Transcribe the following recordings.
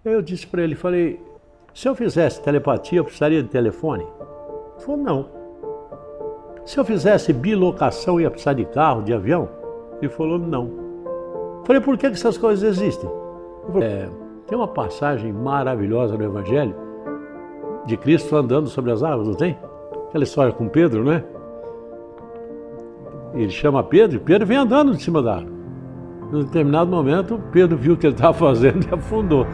Eu disse para ele, falei, se eu fizesse telepatia, eu precisaria de telefone? Ele falou, não. Se eu fizesse bilocação, ia precisar de carro, de avião? Ele falou, não. Eu falei, por que essas coisas existem? Tem uma passagem maravilhosa no Evangelho de Cristo andando sobre as águas, não tem? Aquela história com Pedro, né? Ele chama Pedro e Pedro vem andando de cima da água. Num determinado momento, Pedro viu o que ele estava fazendo e afundou.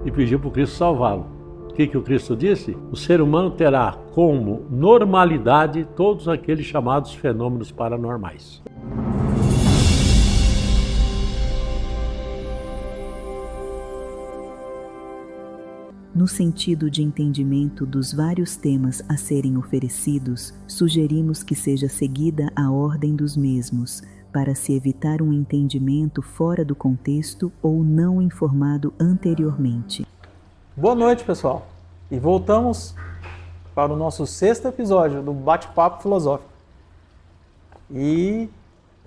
E pediu para o Cristo salvá-lo. O que o Cristo disse? O ser humano terá como normalidade todos aqueles chamados fenômenos paranormais. No sentido de entendimento dos vários temas a serem oferecidos, sugerimos que seja seguida a ordem dos mesmos, para se evitar um entendimento fora do contexto ou não informado anteriormente. Boa noite, pessoal! E voltamos para o nosso 6º episódio do Bate-Papo Filosófico. E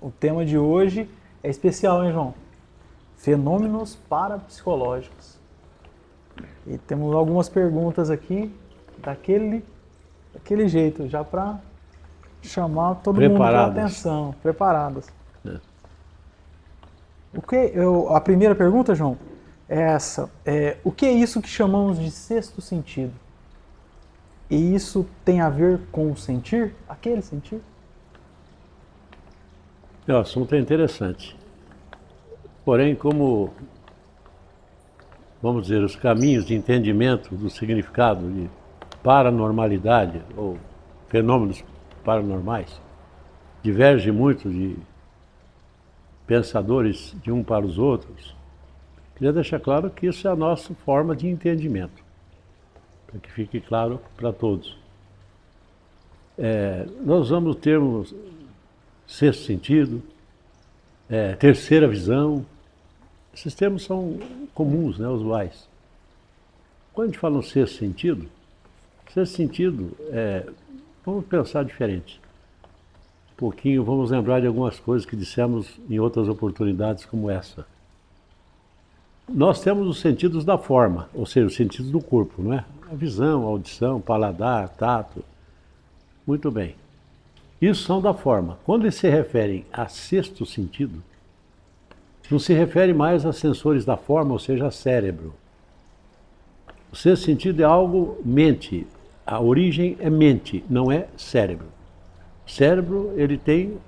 o tema de hoje é especial, hein, João? Fenômenos parapsicológicos. E temos algumas perguntas aqui daquele jeito, já para chamar todo mundo para atenção, preparadas. A primeira pergunta, João, é essa. O que é isso que chamamos de sexto sentido? E isso tem a ver com o sentir? Aquele sentir? O assunto é interessante. Porém, como, vamos dizer, os caminhos de entendimento do significado de paranormalidade ou fenômenos paranormais divergem muito de pensadores de um para os outros, queria deixar claro que isso é a nossa forma de entendimento, para que fique claro para todos. Nós usamos o termo sexto sentido, terceira visão. Esses termos são comuns, né, usuais. Quando a gente fala no sexto sentido vamos pensar diferente. Um pouquinho, vamos lembrar de algumas coisas que dissemos em outras oportunidades como essa. Nós temos os sentidos da forma, ou seja, os sentidos do corpo, não é? A visão, a audição, paladar, tato. Muito bem. Isso são da forma. Quando eles se referem a sexto sentido, não se refere mais a sensores da forma, ou seja, a cérebro. O sexto sentido é algo mente. A origem é mente, não é cérebro. O cérebro ele tem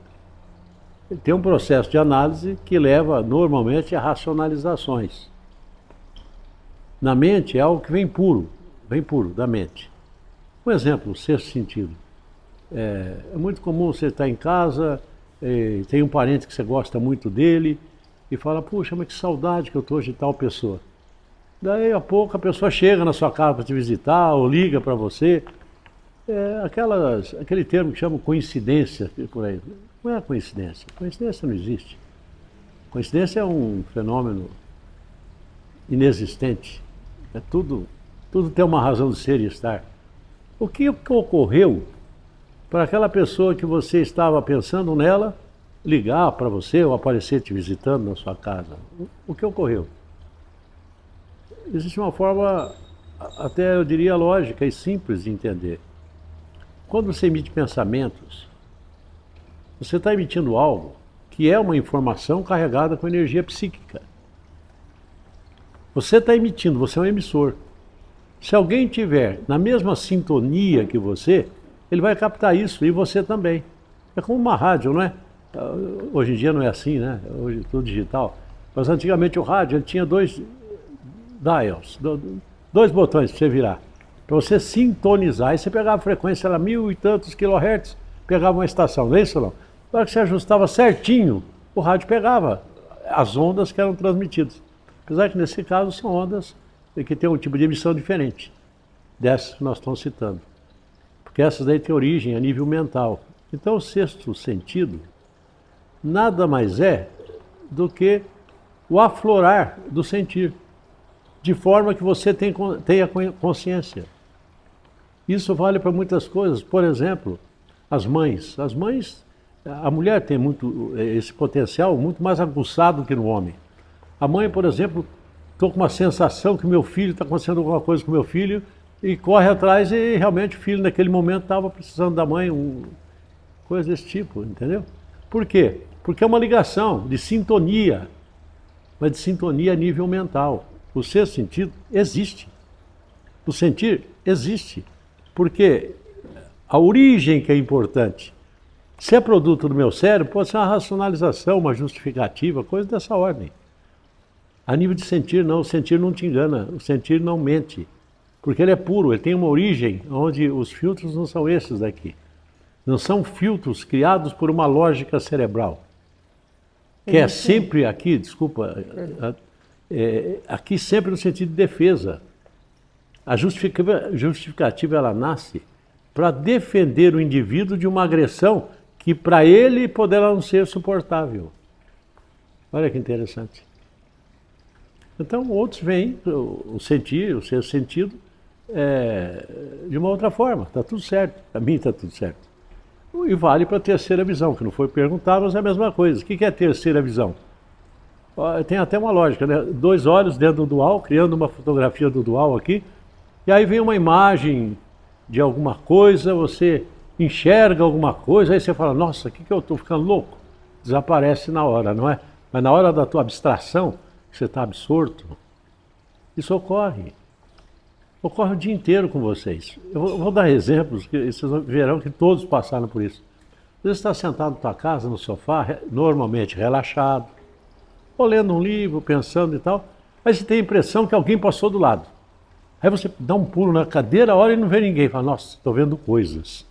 um processo de análise que leva normalmente a racionalizações. Na mente é algo que vem puro da mente. Um exemplo, o sexto sentido. É muito comum você estar em casa, tem um parente que você gosta muito dele, e fala, puxa, mas que saudade que eu estou de tal pessoa. Daí a pouco a pessoa chega na sua casa para te visitar, ou liga para você. Aquele termo que chama coincidência, por aí. Não é coincidência. Coincidência não existe. Coincidência é um fenômeno inexistente. Tudo tem uma razão de ser e estar. O que ocorreu para aquela pessoa que você estava pensando nela ligar para você ou aparecer te visitando na sua casa? O que ocorreu? Existe uma forma, até eu diria lógica e simples de entender. Quando você emite pensamentos, você está emitindo algo que é uma informação carregada com energia psíquica. Você está emitindo, você é um emissor. Se alguém tiver na mesma sintonia que você, ele vai captar isso, e você também. É como uma rádio, não é? Hoje em dia não é assim, né? Hoje é tudo digital. Mas antigamente o rádio ele tinha 2 dials, 2 botões para você virar. Para você sintonizar, e você pegava a frequência, era 1000 e tantos kHz, pegava uma estação, não é isso não? Na hora que você ajustava certinho, o rádio pegava as ondas que eram transmitidas. Apesar que nesse caso são ondas que têm um tipo de emissão diferente dessas que nós estamos citando. Porque essas daí têm origem a nível mental. Então o sexto sentido nada mais é do o aflorar do sentir, de forma que você tenha consciência. Isso vale para muitas coisas. Por exemplo, as mães. A mulher tem esse potencial muito mais aguçado que no homem. A mãe, por exemplo, estou com uma sensação que meu filho está acontecendo alguma coisa com meu filho, e corre atrás e realmente o filho naquele momento estava precisando da mãe, coisa desse tipo, entendeu? Por quê? Porque é uma ligação de sintonia, mas de sintonia a nível mental. O sexto sentido existe. O sentir existe. Porque a origem que é importante. Se é produto do meu cérebro, pode ser uma racionalização, uma justificativa, coisa dessa ordem. A nível de sentir, não. O sentir não te engana. O sentir não mente. Porque ele é puro, ele tem uma origem onde os filtros não são esses daqui. Não são filtros criados por uma lógica cerebral. Que é sempre aqui, desculpa, aqui sempre no sentido de defesa. A justificativa ela nasce para defender o indivíduo de uma agressão que para ele poderá não ser suportável. Olha que interessante. Então outros veem o sentir, o ser sentido, de uma outra forma. Está tudo certo, para mim está tudo certo. E vale para a terceira visão, que não foi perguntado, mas é a mesma coisa. O que é a terceira visão? Tem até uma lógica, né? 2 olhos dentro do dual, criando uma fotografia do dual aqui, e aí vem uma imagem de alguma coisa, você enxerga alguma coisa, aí você fala, nossa, o que eu estou ficando louco? Desaparece na hora, não é? Mas na hora da tua abstração, que você está absorto, isso ocorre. Ocorre o dia inteiro com vocês. Eu vou dar exemplos, que vocês verão que todos passaram por isso. Você está sentado na tua casa, no sofá, normalmente relaxado, ou lendo um livro, pensando e tal, aí você tem a impressão que alguém passou do lado. Aí você dá um pulo na cadeira, olha e não vê ninguém. Fala, nossa, estou vendo coisas.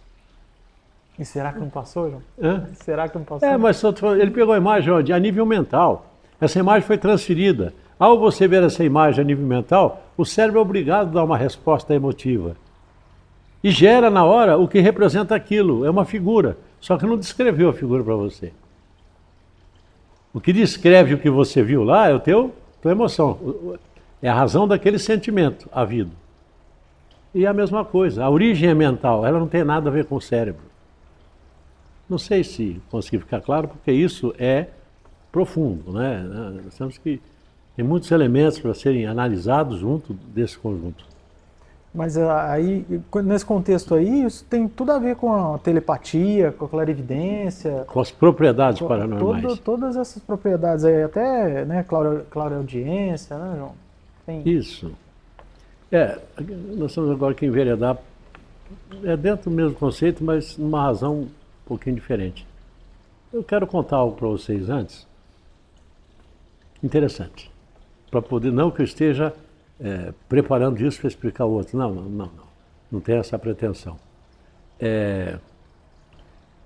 E será que não passou, João? Hã? Será que não passou? Mas ele pegou a imagem a nível mental. Essa imagem foi transferida. Ao você ver essa imagem a nível mental, o cérebro é obrigado a dar uma resposta emotiva. E gera na hora o que representa aquilo. É uma figura. Só que não descreveu a figura para você. O que descreve o que você viu lá é tua emoção. É a razão daquele sentimento havido. E a mesma coisa. A origem é mental. Ela não tem nada a ver com o cérebro. Não sei se consegui ficar claro, porque isso é profundo, né? Nós temos que... Tem muitos elementos para serem analisados junto desse conjunto. Mas aí, nesse contexto aí, isso tem tudo a ver com a telepatia, com a clarividência. Com as propriedades paranormais. Todas essas propriedades aí, até, né, clareaudiência, né, João? Isso. Nós estamos agora que enveredar, dentro do mesmo conceito, mas numa razão um pouquinho diferente. Eu quero contar algo para vocês antes. Interessante. Para poder, não que eu esteja preparando isso para explicar o outro. Não tem essa pretensão.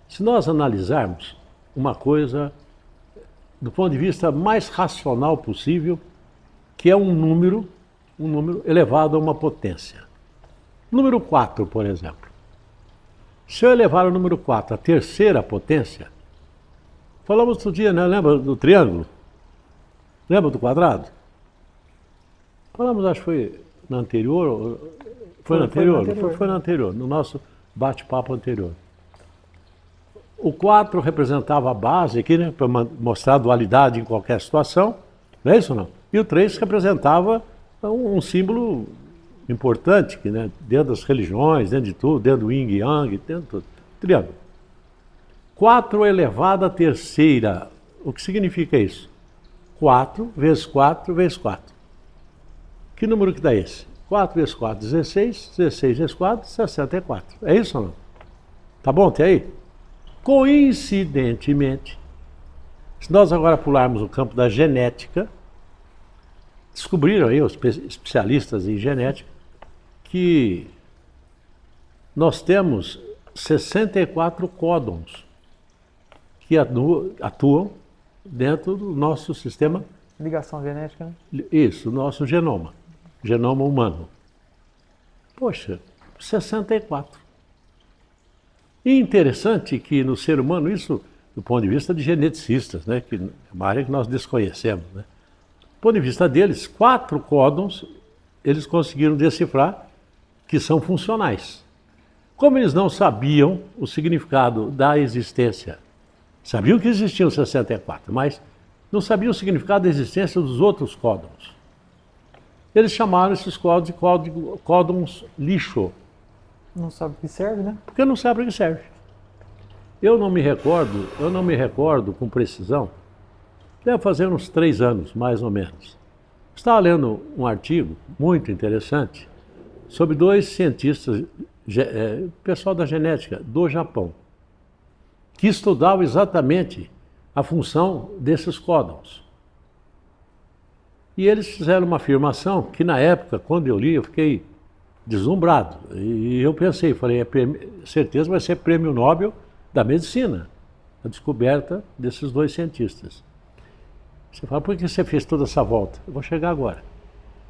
Se nós analisarmos uma coisa do ponto de vista mais racional possível, que é um número elevado a uma potência. Número 4, por exemplo. Se eu elevar o número 4 à terceira potência, falamos outro dia, né? Lembra do triângulo? Lembra do quadrado? Falamos, acho que foi na anterior. Foi na anterior, no nosso bate-papo anterior. O 4 representava a base aqui, né? Para mostrar a dualidade em qualquer situação. Não é isso ou não? E o 3 representava um símbolo importante, que, né, dentro das religiões, dentro de tudo, dentro do yin e yang, dentro de tudo. Triângulo. 4 elevado à terceira. O que significa isso? 4 vezes 4 vezes 4. Que número que dá esse? 4 vezes 4, 16. 16 vezes 4, 64. É isso ou não? Tá bom até aí? Coincidentemente, se nós agora pularmos o campo da genética, descobriram aí os especialistas em genética que nós temos 64 códons que atuam dentro do nosso sistema. Ligação genética, né? Isso, nosso genoma humano. Poxa, 64. E interessante que no ser humano, isso do ponto de vista de geneticistas, né, que é uma área que nós desconhecemos, né? Do ponto de vista deles, 4 códons eles conseguiram decifrar que são funcionais. Como eles não sabiam o significado da existência, sabiam que existiam 64, mas não sabiam o significado da existência dos outros códons. Eles chamaram esses códons de códons lixo. Não sabe o que serve, né? Porque não sabe para que serve. Eu não me recordo com precisão, deve fazer uns 3 anos, mais ou menos. Estava lendo um artigo muito interessante sobre 2 cientistas, pessoal da genética do Japão, que estudavam exatamente a função desses códons. E eles fizeram uma afirmação que na época, quando eu li, eu fiquei deslumbrado. E eu pensei, falei, certeza vai ser prêmio Nobel da medicina, a descoberta desses 2 cientistas. Você fala, por que você fez toda essa volta? Eu vou chegar agora.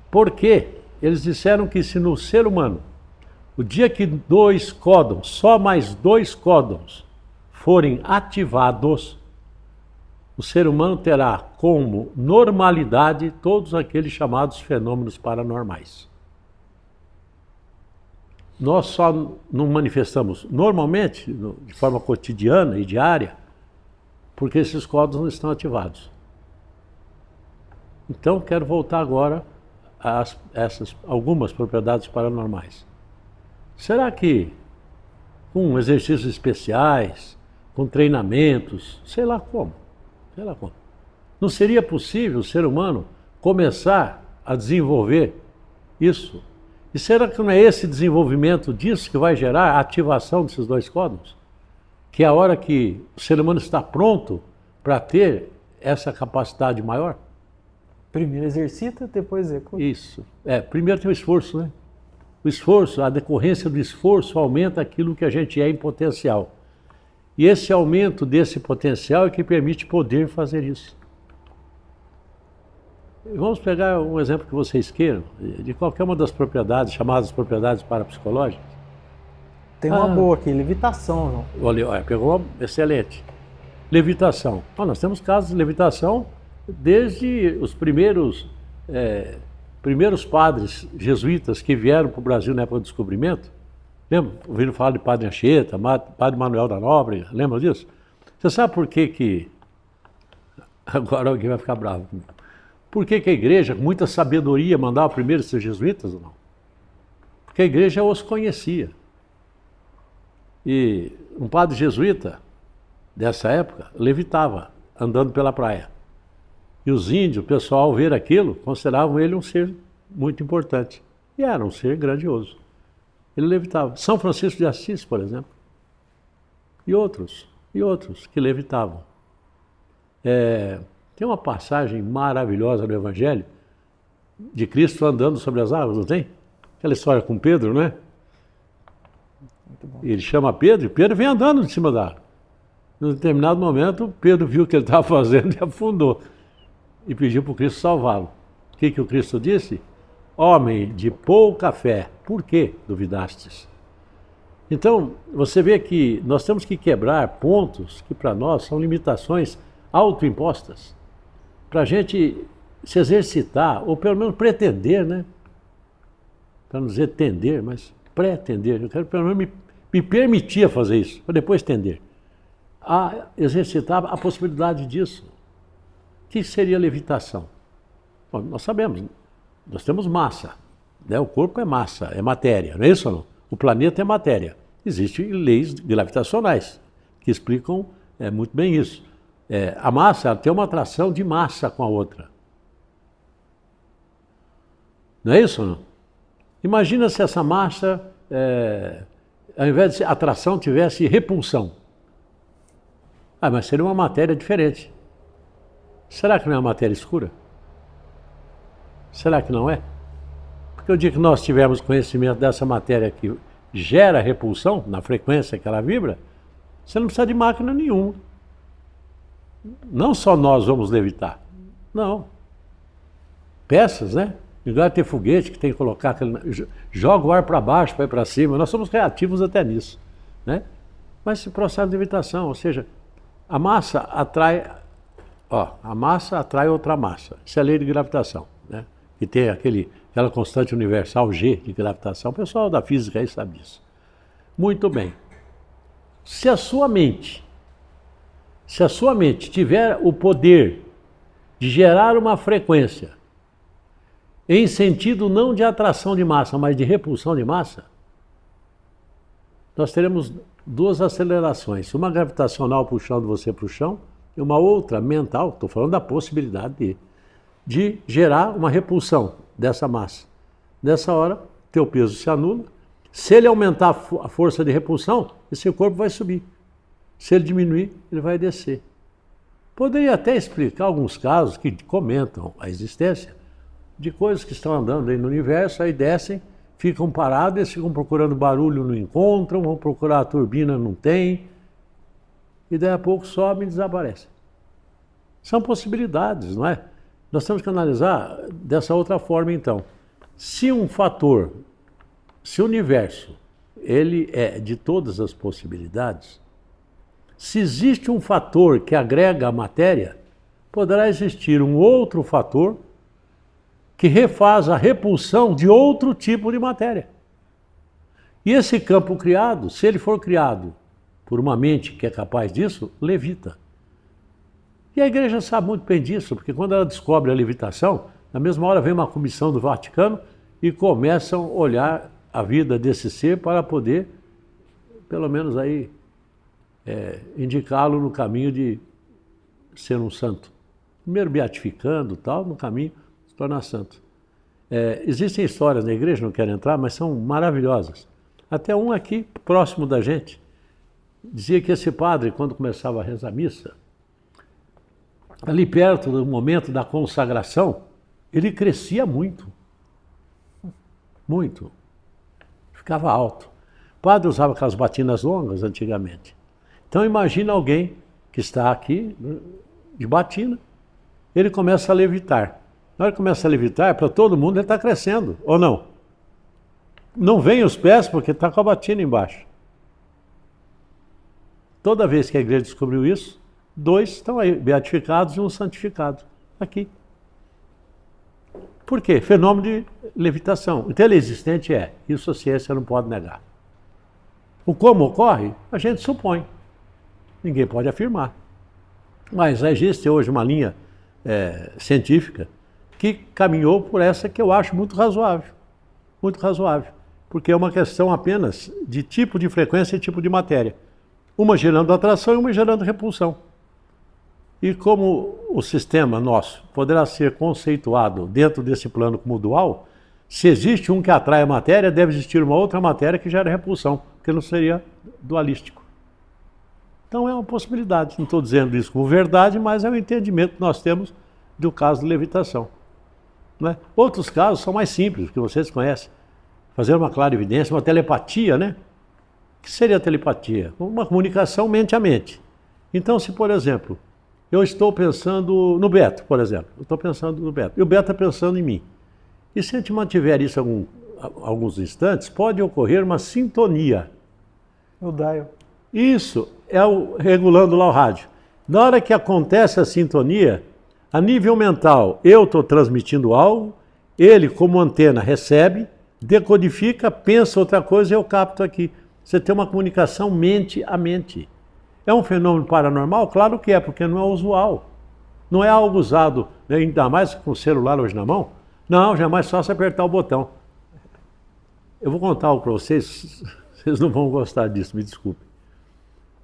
Porque eles disseram que se no ser humano, o dia que 2 códons, só mais 2 códons, forem ativados, o ser humano terá como normalidade todos aqueles chamados fenômenos paranormais. Nós só não manifestamos normalmente, de forma cotidiana e diária, porque esses códons não estão ativados. Então, quero voltar agora a essas algumas propriedades paranormais. Será que, com exercícios especiais, com treinamentos, sei lá como, não seria possível o ser humano começar a desenvolver isso? E será que não é esse desenvolvimento disso que vai gerar a ativação desses 2 códons? Que é a hora que o ser humano está pronto para ter essa capacidade maior? Primeiro exercita, depois executa. Isso. Primeiro tem o esforço, né? O esforço, a decorrência do esforço aumenta aquilo que a gente é em potencial. E esse aumento desse potencial é que permite poder fazer isso. Vamos pegar um exemplo que vocês queiram, de qualquer uma das propriedades, chamadas propriedades parapsicológicas. Tem uma boa aqui, levitação, João. Olha, pegou uma excelente. Levitação. Nós temos casos de levitação desde os primeiros padres jesuítas que vieram para o Brasil na época do descobrimento. Lembra? Ouviram falar de Padre Anchieta, Padre Manuel da Nóbrega, lembra disso? Você sabe por que agora alguém vai ficar bravo comigo. Por que a igreja, com muita sabedoria, mandava primeiro esses jesuítas ou não? Porque a igreja os conhecia. E um padre jesuíta, dessa época, levitava, andando pela praia. E os índios, o pessoal, ao ver aquilo, consideravam ele um ser muito importante. E era um ser grandioso. Ele levitava. São Francisco de Assis, por exemplo. E outros que levitavam. Tem uma passagem maravilhosa no Evangelho de Cristo andando sobre as águas, não tem? Aquela história com Pedro, não é? Muito bom. Ele chama Pedro e Pedro vem andando de cima da água. Num determinado momento, Pedro viu o que ele estava fazendo e afundou. E pediu para o Cristo salvá-lo. O que o Cristo disse? Homem de pouca fé, por que duvidastes? Então, você vê que nós temos que quebrar pontos que para nós são limitações autoimpostas, para a gente se exercitar, ou pelo menos pretender, né? Para não dizer tender, mas pretender. Eu quero pelo menos me permitir fazer isso, para depois tender. A exercitar a possibilidade disso. O que seria levitação? Bom, nós sabemos, nós temos massa, né? O corpo é massa, é matéria, não é isso ou não? O planeta é matéria. Existem leis gravitacionais que explicam muito bem isso. A massa tem uma atração de massa com a outra. Não é isso ou não? Imagina se essa massa, ao invés de atração, tivesse repulsão. Mas seria uma matéria diferente. Será que não é uma matéria escura? Será que não é? Porque o dia que nós tivermos conhecimento dessa matéria que gera repulsão, na frequência que ela vibra, você não precisa de máquina nenhuma. Não só nós vamos levitar. Não. Peças, né? Em lugar de ter foguete que tem que colocar, joga o ar para baixo, vai para cima. Nós somos reativos até nisso, né? Mas esse processo de levitação, ou seja, a massa atrai outra massa. Isso é a lei de gravitação, né? Que tem aquela constante universal G de gravitação. O pessoal da física aí sabe disso. Muito bem. Se a sua mente tiver o poder de gerar uma frequência em sentido não de atração de massa, mas de repulsão de massa, nós teremos duas acelerações, uma gravitacional puxando você para o chão e uma outra mental, estou falando da possibilidade de gerar uma repulsão dessa massa. Nessa hora, teu peso se anula. Se ele aumentar a força de repulsão, esse corpo vai subir. Se ele diminuir, ele vai descer. Poderia até explicar alguns casos que comentam a existência de coisas que estão andando aí no universo, aí descem, ficam parados, eles ficam procurando barulho, não encontram, vão procurar a turbina, não tem, e daí a pouco sobem e desaparecem. São possibilidades, não é? Nós temos que analisar dessa outra forma, então. Se um fator, se o universo, ele é de todas as possibilidades, se existe um fator que agrega a matéria, poderá existir um outro fator que refaz a repulsão de outro tipo de matéria. E esse campo criado, se ele for criado por uma mente que é capaz disso, levita. E a igreja sabe muito bem disso, porque quando ela descobre a levitação, na mesma hora vem uma comissão do Vaticano e começam a olhar a vida desse ser para poder, pelo menos aí, indicá-lo no caminho de ser um santo. Primeiro beatificando, tal, no caminho de se tornar santo. Existem histórias na igreja, não quero entrar, mas são maravilhosas. Até um aqui, próximo da gente, dizia que esse padre, quando começava a rezar a missa, ali perto do momento da consagração, ele crescia muito. Muito. Ficava alto. O padre usava aquelas batinas longas antigamente. Então imagina alguém que está aqui, de batina, ele começa a levitar. Na hora que começa a levitar, para todo mundo ele está crescendo, ou não? Não vem os pés porque está com a batina embaixo. Toda vez que a igreja descobriu isso, 2 estão aí, beatificados e um santificado. Aqui. Por quê? Fenômeno de levitação. Então ele é existente, isso a ciência não pode negar. O como ocorre, a gente supõe. Ninguém pode afirmar. Mas existe hoje uma linha científica que caminhou por essa que eu acho muito razoável. Muito razoável. Porque é uma questão apenas de tipo de frequência e tipo de matéria. Uma gerando atração e uma gerando repulsão. E como o sistema nosso poderá ser conceituado dentro desse plano como dual, se existe um que atrai a matéria, deve existir uma outra matéria que gera repulsão, porque não seria dualístico. Então é uma possibilidade. Não estou dizendo isso como verdade, mas é o entendimento que nós temos do caso de levitação. Não é? Outros casos são mais simples, que vocês conhecem. Fazer uma clarividência, uma telepatia, né? O que seria a telepatia? Uma comunicação mente a mente. Então, se, por exemplo, eu estou pensando no Beto, por exemplo. Eu estou pensando no Beto. E o Beto está pensando em mim. E se a gente mantiver isso alguns instantes, pode ocorrer uma sintonia. O dial. Isso é regulando lá o rádio. Na hora que acontece a sintonia, a nível mental, eu estou transmitindo algo, ele, como antena, recebe, decodifica, pensa outra coisa e eu capto aqui. Você tem uma comunicação mente a mente. É um fenômeno paranormal? Claro que é, porque não é usual. Não é algo usado, né, ainda mais com o celular hoje na mão. Não, já é mais fácil apertar o botão. Eu vou contar algo para vocês, vocês não vão gostar disso, me desculpe.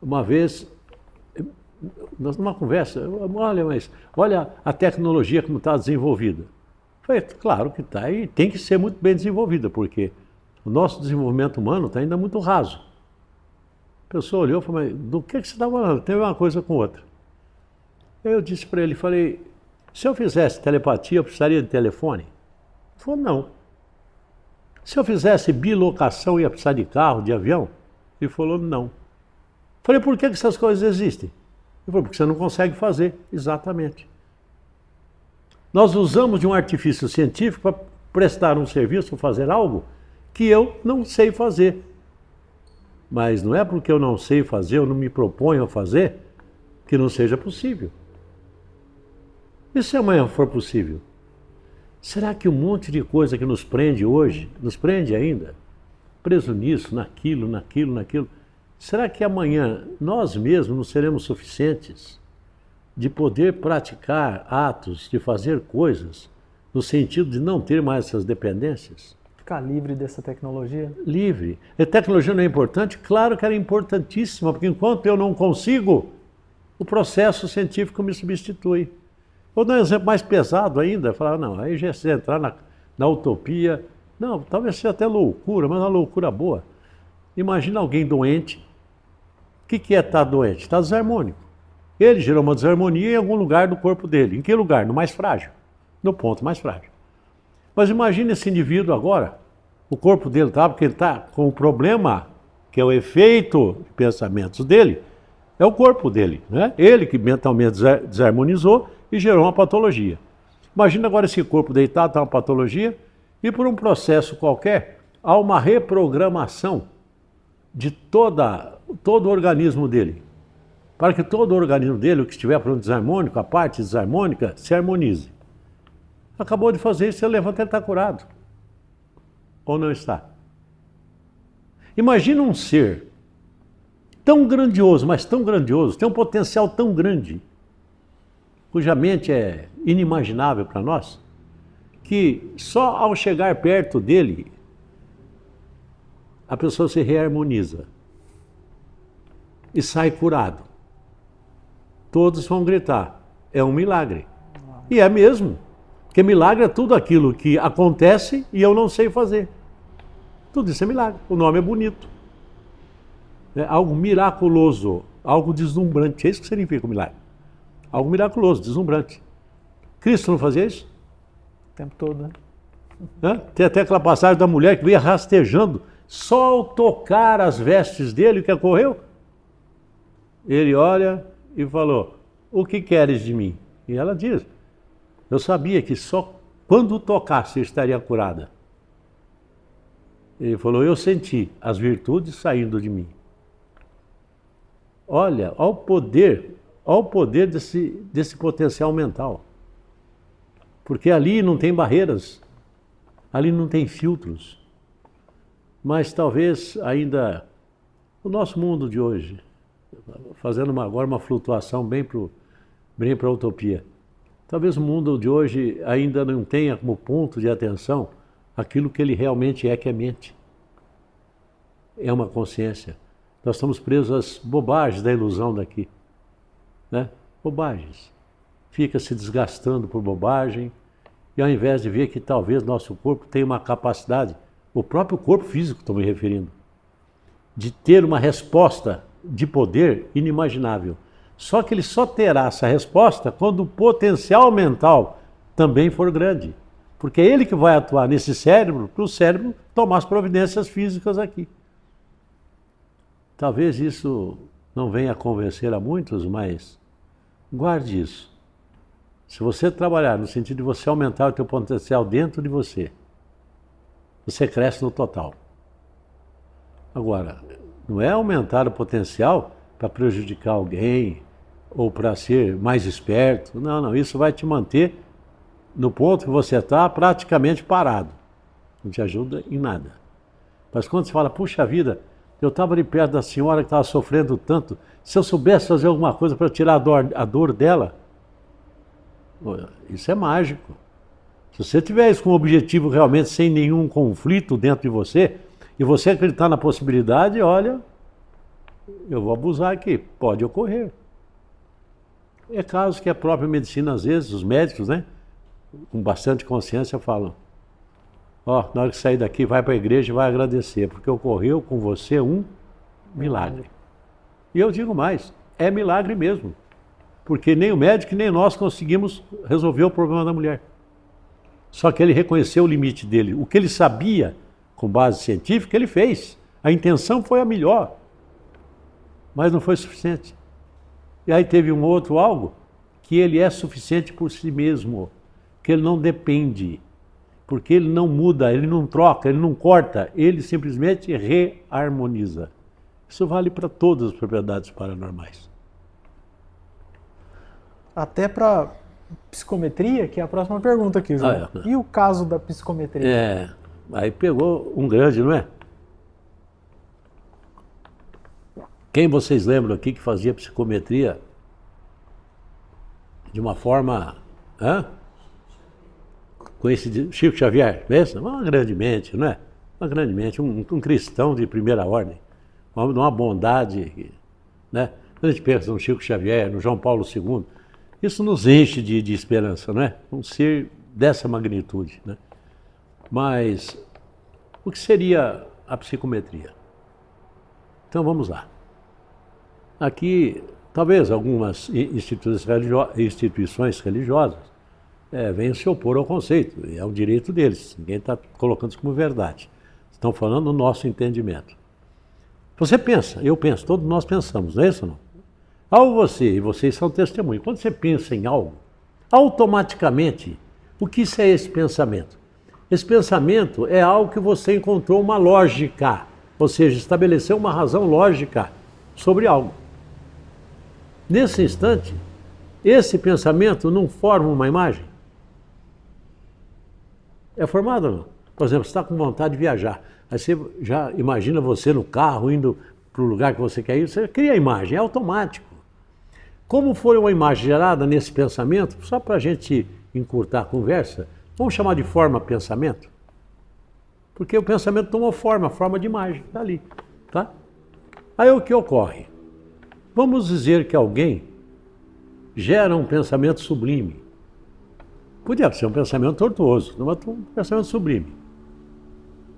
Uma vez, nós numa conversa, olha a tecnologia como está desenvolvida. Falei, claro que está e tem que ser muito bem desenvolvida, porque o nosso desenvolvimento humano está ainda muito raso. A pessoa olhou e falou, mas do que você está falando? Tem uma coisa com outra. Eu disse para ele, falei, se eu fizesse telepatia, eu precisaria de telefone? Ele falou, não. Se eu fizesse bilocação, ia precisar de carro, de avião? Ele falou, não. Falei, por que essas coisas existem? Ele falou, porque você não consegue fazer. Exatamente. Nós usamos de um artifício científico para prestar um serviço, fazer algo que eu não sei fazer. Mas não é porque eu não sei fazer, eu não me proponho a fazer, que não seja possível. E se amanhã for possível? Será que um monte de coisa que nos prende hoje, nos prende ainda? Preso nisso, naquilo, naquilo. Será que amanhã nós mesmos não seremos suficientes de poder praticar atos, de fazer coisas no sentido de não ter mais essas dependências. Ficar livre dessa tecnologia? Livre. A tecnologia não é importante? Claro que era importantíssima, porque enquanto eu não consigo, o processo científico me substitui. Vou dar um exemplo mais pesado ainda, falar, não, aí já se entrar na utopia, não, talvez seja até loucura, mas uma loucura boa. Imagina alguém doente, o que é estar doente? Está desarmônico. Ele gerou uma desarmonia em algum lugar do corpo dele. Em que lugar? No mais frágil, no ponto mais frágil. Mas imagine esse indivíduo agora, o corpo dele está, porque ele está com o problema, que é o efeito de pensamentos dele, é o corpo dele, né? Ele que mentalmente desarmonizou e gerou uma patologia. Imagina agora esse corpo deitado, está uma patologia, e por um processo qualquer, há uma reprogramação de todo o organismo dele, para que todo o organismo dele, o que estiver por um desarmônico, a parte desarmônica, se harmonize. Acabou de fazer isso, você levanta e ele está curado. Ou não está? Imagina um ser tão grandioso, mas tão grandioso, tem um potencial tão grande, cuja mente é inimaginável para nós, que só ao chegar perto dele, a pessoa se reharmoniza e sai curado. Todos vão gritar, é um milagre. E é mesmo, porque milagre é tudo aquilo que acontece e eu não sei fazer. Tudo isso é milagre, o nome é bonito. É algo miraculoso, algo deslumbrante, é isso que significa o milagre. Algo miraculoso, deslumbrante. Cristo não fazia isso? O tempo todo, né? Tem até aquela passagem da mulher que veio rastejando, só ao tocar as vestes dele, o que ocorreu? Ele olha e falou, o que queres de mim? E ela diz, eu sabia que só quando tocasse eu estaria curada. Ele falou, eu senti as virtudes saindo de mim. Olha, ao poder desse potencial mental. Porque ali não tem barreiras, ali não tem filtros. Mas talvez ainda o nosso mundo de hoje, fazendo agora uma flutuação bem para a utopia, talvez o mundo de hoje ainda não tenha como ponto de atenção aquilo que ele realmente é, que é mente. É uma consciência. Nós estamos presos às bobagens da ilusão daqui, né? Bobagens. Fica se desgastando por bobagem, e ao invés de ver que talvez nosso corpo tenha uma capacidade, o próprio corpo físico, estou me referindo, de ter uma resposta de poder inimaginável. Só que ele só terá essa resposta quando o potencial mental também for grande. Porque é ele que vai atuar nesse cérebro, para o cérebro tomar as providências físicas aqui. Talvez isso não venha a convencer a muitos, mas guarde isso. Se você trabalhar no sentido de você aumentar o teu potencial dentro de você, você cresce no total. Agora, não é aumentar o potencial para prejudicar alguém ou para ser mais esperto. Não, não, isso vai te manter no ponto que você está praticamente parado. Não te ajuda em nada. Mas quando você fala, puxa vida, eu estava ali perto da senhora que estava sofrendo tanto, se eu soubesse fazer alguma coisa para tirar a dor dela, isso é mágico. Se você tiver isso como objetivo realmente sem nenhum conflito dentro de você, e você acreditar na possibilidade, olha, eu vou abusar aqui, pode ocorrer. É caso que a própria medicina, às vezes, os médicos, né, com bastante consciência, falam, ó, na hora que sair daqui, vai para a igreja e vai agradecer, porque ocorreu com você um milagre. E eu digo mais, é milagre mesmo. Porque nem o médico nem nós conseguimos resolver o problema da mulher. Só que ele reconheceu o limite dele. O que ele sabia, com base científica, ele fez. A intenção foi a melhor, mas não foi suficiente. E aí teve um outro algo, que ele é suficiente por si mesmo, que ele não depende, porque ele não muda, ele não troca, ele não corta, ele simplesmente reharmoniza. Isso vale para todas as propriedades paranormais. Até para psicometria, que é a próxima pergunta aqui, João. E o caso da psicometria? Aí pegou um grande, não é? Quem vocês lembram aqui que fazia psicometria de uma forma... conhecido Chico Xavier, não é isso? Uma grande mente, não é? Uma grande mente, um cristão de primeira ordem, um homem de uma bondade, né? Quando a gente pensa no Chico Xavier, no João Paulo II, isso nos enche de esperança, não é? Um ser dessa magnitude, né? Mas o que seria a psicometria? Então vamos lá. Aqui, talvez algumas instituições religiosas venham se opor ao conceito, é um direito deles, ninguém está colocando isso como verdade. Estão falando do nosso entendimento. Você pensa, eu penso, todos nós pensamos, não é isso ou não? Ao você, e vocês são testemunhas, quando você pensa em algo, automaticamente, o que isso é esse pensamento? Esse pensamento é algo que você encontrou uma lógica, ou seja, estabeleceu uma razão lógica sobre algo. Nesse instante, esse pensamento não forma uma imagem? É formado ou não? Por exemplo, você está com vontade de viajar, aí você já imagina você no carro, indo para o lugar que você quer ir, você cria a imagem, é automático. Como foi uma imagem gerada nesse pensamento, só para a gente encurtar a conversa, vamos chamar de forma pensamento? Porque o pensamento tomou forma de imagem, está ali, tá? Aí o que ocorre? Vamos dizer que alguém gera um pensamento sublime. Podia ser um pensamento tortuoso, mas um pensamento sublime.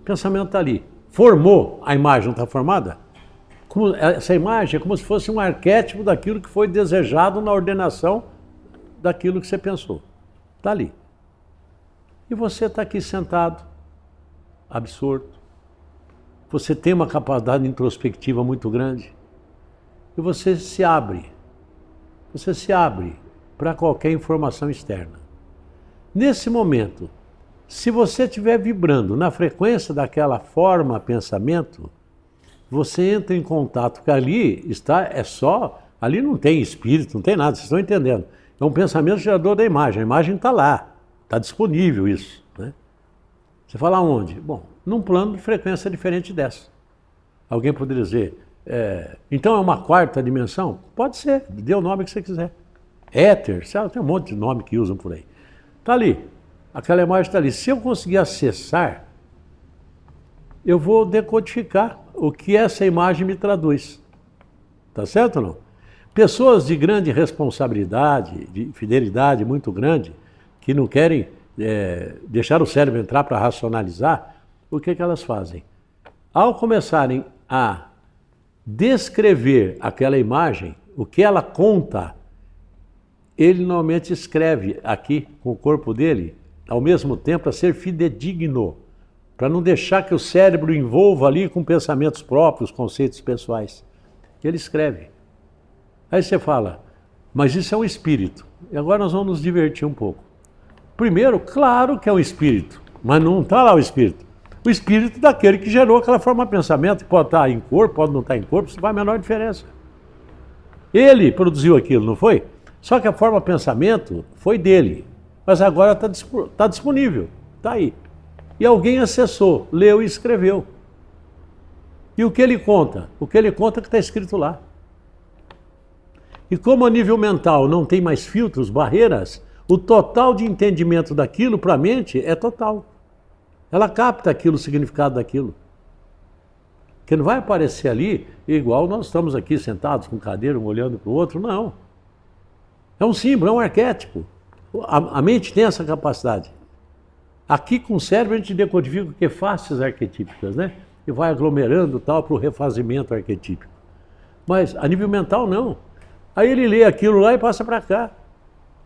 O pensamento está ali. Formou, a imagem não está formada? Essa imagem é como se fosse um arquétipo daquilo que foi desejado na ordenação daquilo que você pensou. Está ali. E você está aqui sentado, absorto. Você tem uma capacidade introspectiva muito grande. E você se abre. Você se abre para qualquer informação externa. Nesse momento, se você estiver vibrando na frequência daquela forma pensamento, você entra em contato, porque ali está, ali não tem espírito, não tem nada, vocês estão entendendo. É um pensamento gerador da imagem, a imagem está lá, está disponível isso, né? Você fala onde? Bom, num plano de frequência diferente dessa. Alguém poderia dizer, então é uma quarta dimensão? Pode ser, dê o nome que você quiser. Éter, sabe? Tem um monte de nome que usam por aí. Está ali, aquela imagem está ali. Se eu conseguir acessar, eu vou decodificar o que essa imagem me traduz. Tá certo ou não? Pessoas de grande responsabilidade, de fidelidade muito grande, que não querem deixar o cérebro entrar para racionalizar, o que elas fazem? Ao começarem a descrever aquela imagem, o que ela conta, ele normalmente escreve aqui com o corpo dele, ao mesmo tempo, para ser fidedigno, para não deixar que o cérebro envolva ali com pensamentos próprios, conceitos pessoais. Ele escreve. Aí você fala, mas isso é um espírito. E agora nós vamos nos divertir um pouco. Primeiro, claro que é um espírito, mas não está lá o espírito. O espírito daquele que gerou aquela forma de pensamento, que pode estar em corpo, pode não estar em corpo, isso não faz a menor diferença. Ele produziu aquilo, não foi? Só que a forma de pensamento foi dele, mas agora está disponível, está aí. E alguém acessou, leu e escreveu. E o que ele conta? O que ele conta é que está escrito lá. E como a nível mental não tem mais filtros, barreiras, o total de entendimento daquilo para a mente é total. Ela capta aquilo, o significado daquilo. Que não vai aparecer ali igual nós estamos aqui sentados com cadeira, um olhando para o outro, não. É um símbolo, é um arquétipo. A mente tem essa capacidade. Aqui com o cérebro a gente decodifica o que faces arquetípicas, né? E vai aglomerando tal para o refazimento arquetípico. Mas a nível mental não. Aí ele lê aquilo lá e passa para cá.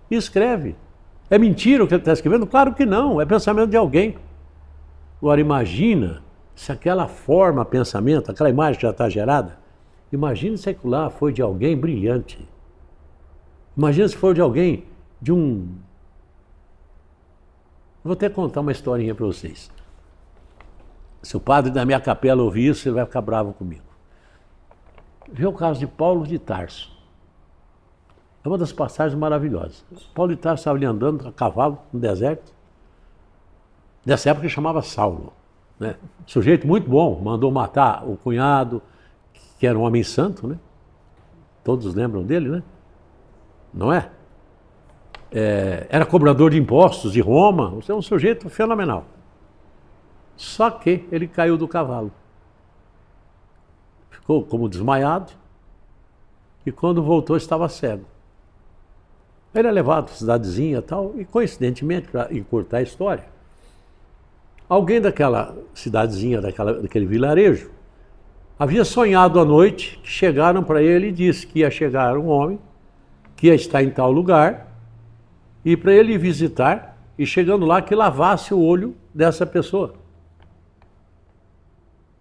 E escreve. É mentira o que ele está escrevendo? Claro que não, é pensamento de alguém. Agora imagina se aquela forma, pensamento, aquela imagem que já está gerada, imagina se aquilo lá foi de alguém brilhante. Imagina se for de alguém, Vou até contar uma historinha para vocês. Se o padre da minha capela ouvir isso, ele vai ficar bravo comigo. Vê o caso de Paulo de Tarso. É uma das passagens maravilhosas. Paulo de Tarso estava ali andando a cavalo no deserto. Nessa época ele chamava Saulo, né? Sujeito muito bom, mandou matar o cunhado, que era um homem santo, né? Todos lembram dele, né? Não é? era cobrador de impostos de Roma, você é um sujeito fenomenal. Só que ele caiu do cavalo. Ficou como desmaiado e quando voltou estava cego. Ele é levado para a cidadezinha e tal, e coincidentemente, para encurtar a história, alguém daquela cidadezinha, daquele vilarejo, havia sonhado à noite que chegaram para ele e disse que ia chegar um homem, que ia estar em tal lugar, e para ele visitar, e chegando lá que lavasse o olho dessa pessoa.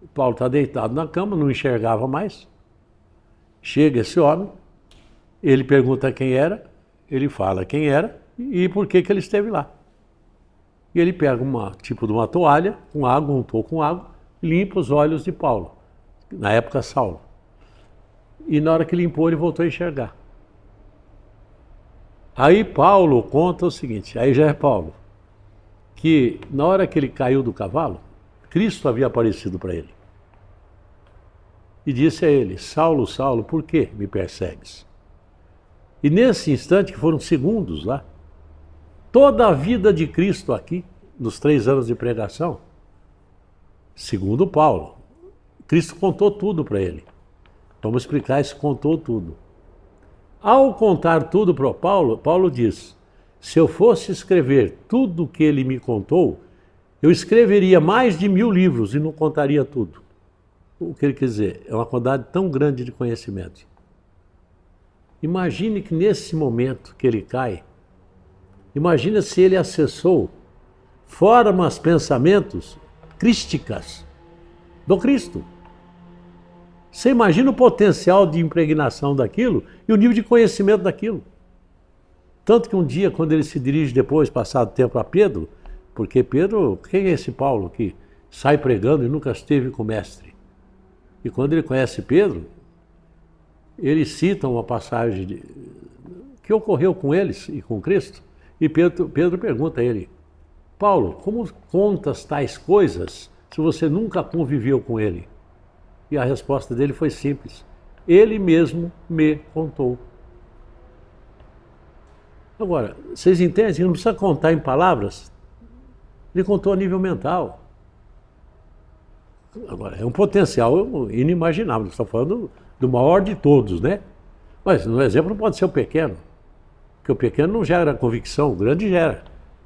O Paulo está deitado na cama, não enxergava mais. Chega esse homem, ele pergunta quem era, ele fala quem era e por que ele esteve lá. E ele pega tipo de uma toalha, com água, untou com água, limpa os olhos de Paulo, na época Saulo. E na hora que limpou, ele voltou a enxergar. Aí Paulo conta o seguinte, aí já é Paulo, que na hora que ele caiu do cavalo, Cristo havia aparecido para ele. E disse a ele, Saulo, Saulo, por que me persegues? E nesse instante, que foram segundos lá, toda a vida de Cristo aqui, nos 3 anos de pregação, segundo Paulo, Cristo contou tudo para ele. Vamos explicar isso, contou tudo. Ao contar tudo para Paulo, Paulo diz, se eu fosse escrever tudo o que ele me contou, eu escreveria mais de 1000 livros e não contaria tudo. O que ele quer dizer? É uma quantidade tão grande de conhecimento. Imagine que nesse momento que ele cai, imagina se ele acessou formas, pensamentos crísticas do Cristo. Você imagina o potencial de impregnação daquilo e o nível de conhecimento daquilo. Tanto que um dia, quando ele se dirige depois, passado tempo, a Pedro, porque Pedro, quem é esse Paulo que sai pregando e nunca esteve com o mestre? E quando ele conhece Pedro, ele cita uma passagem que ocorreu com eles e com Cristo, e Pedro pergunta a ele, Paulo, como contas tais coisas se você nunca conviveu com ele? E a resposta dele foi simples, ele mesmo me contou. Agora, vocês entendem que não precisa contar em palavras? Ele contou a nível mental. Agora, é um potencial inimaginável, nós estamos falando do maior de todos, né? Mas no exemplo não pode ser o pequeno, porque o pequeno não gera convicção, o grande gera.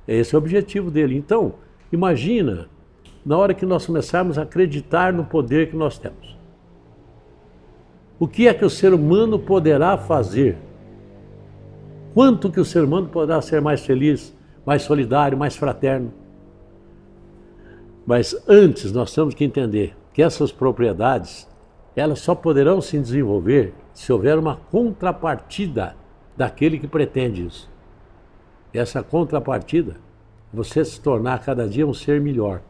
Esse é o objetivo dele. Então, imagina, na hora que nós começarmos a acreditar no poder que nós temos. O que é que o ser humano poderá fazer? Quanto que o ser humano poderá ser mais feliz, mais solidário, mais fraterno? Mas antes nós temos que entender que essas propriedades, elas só poderão se desenvolver se houver uma contrapartida daquele que pretende isso. E essa contrapartida, você se tornar cada dia um ser melhor.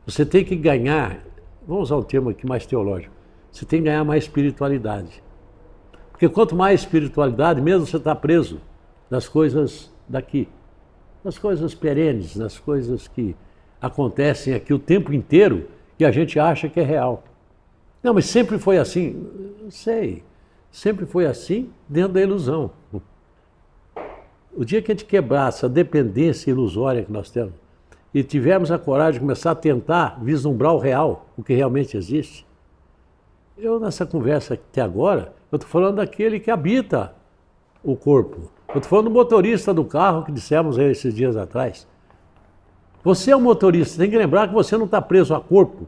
Você tem que ganhar, vamos usar um termo aqui mais teológico, você tem que ganhar mais espiritualidade. Porque quanto mais espiritualidade, mesmo você está preso nas coisas daqui, nas coisas perenes, nas coisas que acontecem aqui o tempo inteiro e a gente acha que é real. Não, mas sempre foi assim. Não sei. Sempre foi assim dentro da ilusão. O dia que a gente quebrar essa dependência ilusória que nós temos e tivermos a coragem de começar a tentar vislumbrar o real, o que realmente existe, eu nessa conversa até agora, eu estou falando daquele que habita o corpo. Eu estou falando do motorista do carro que dissemos aí esses dias atrás. Você é um motorista, tem que lembrar que você não está preso a corpo.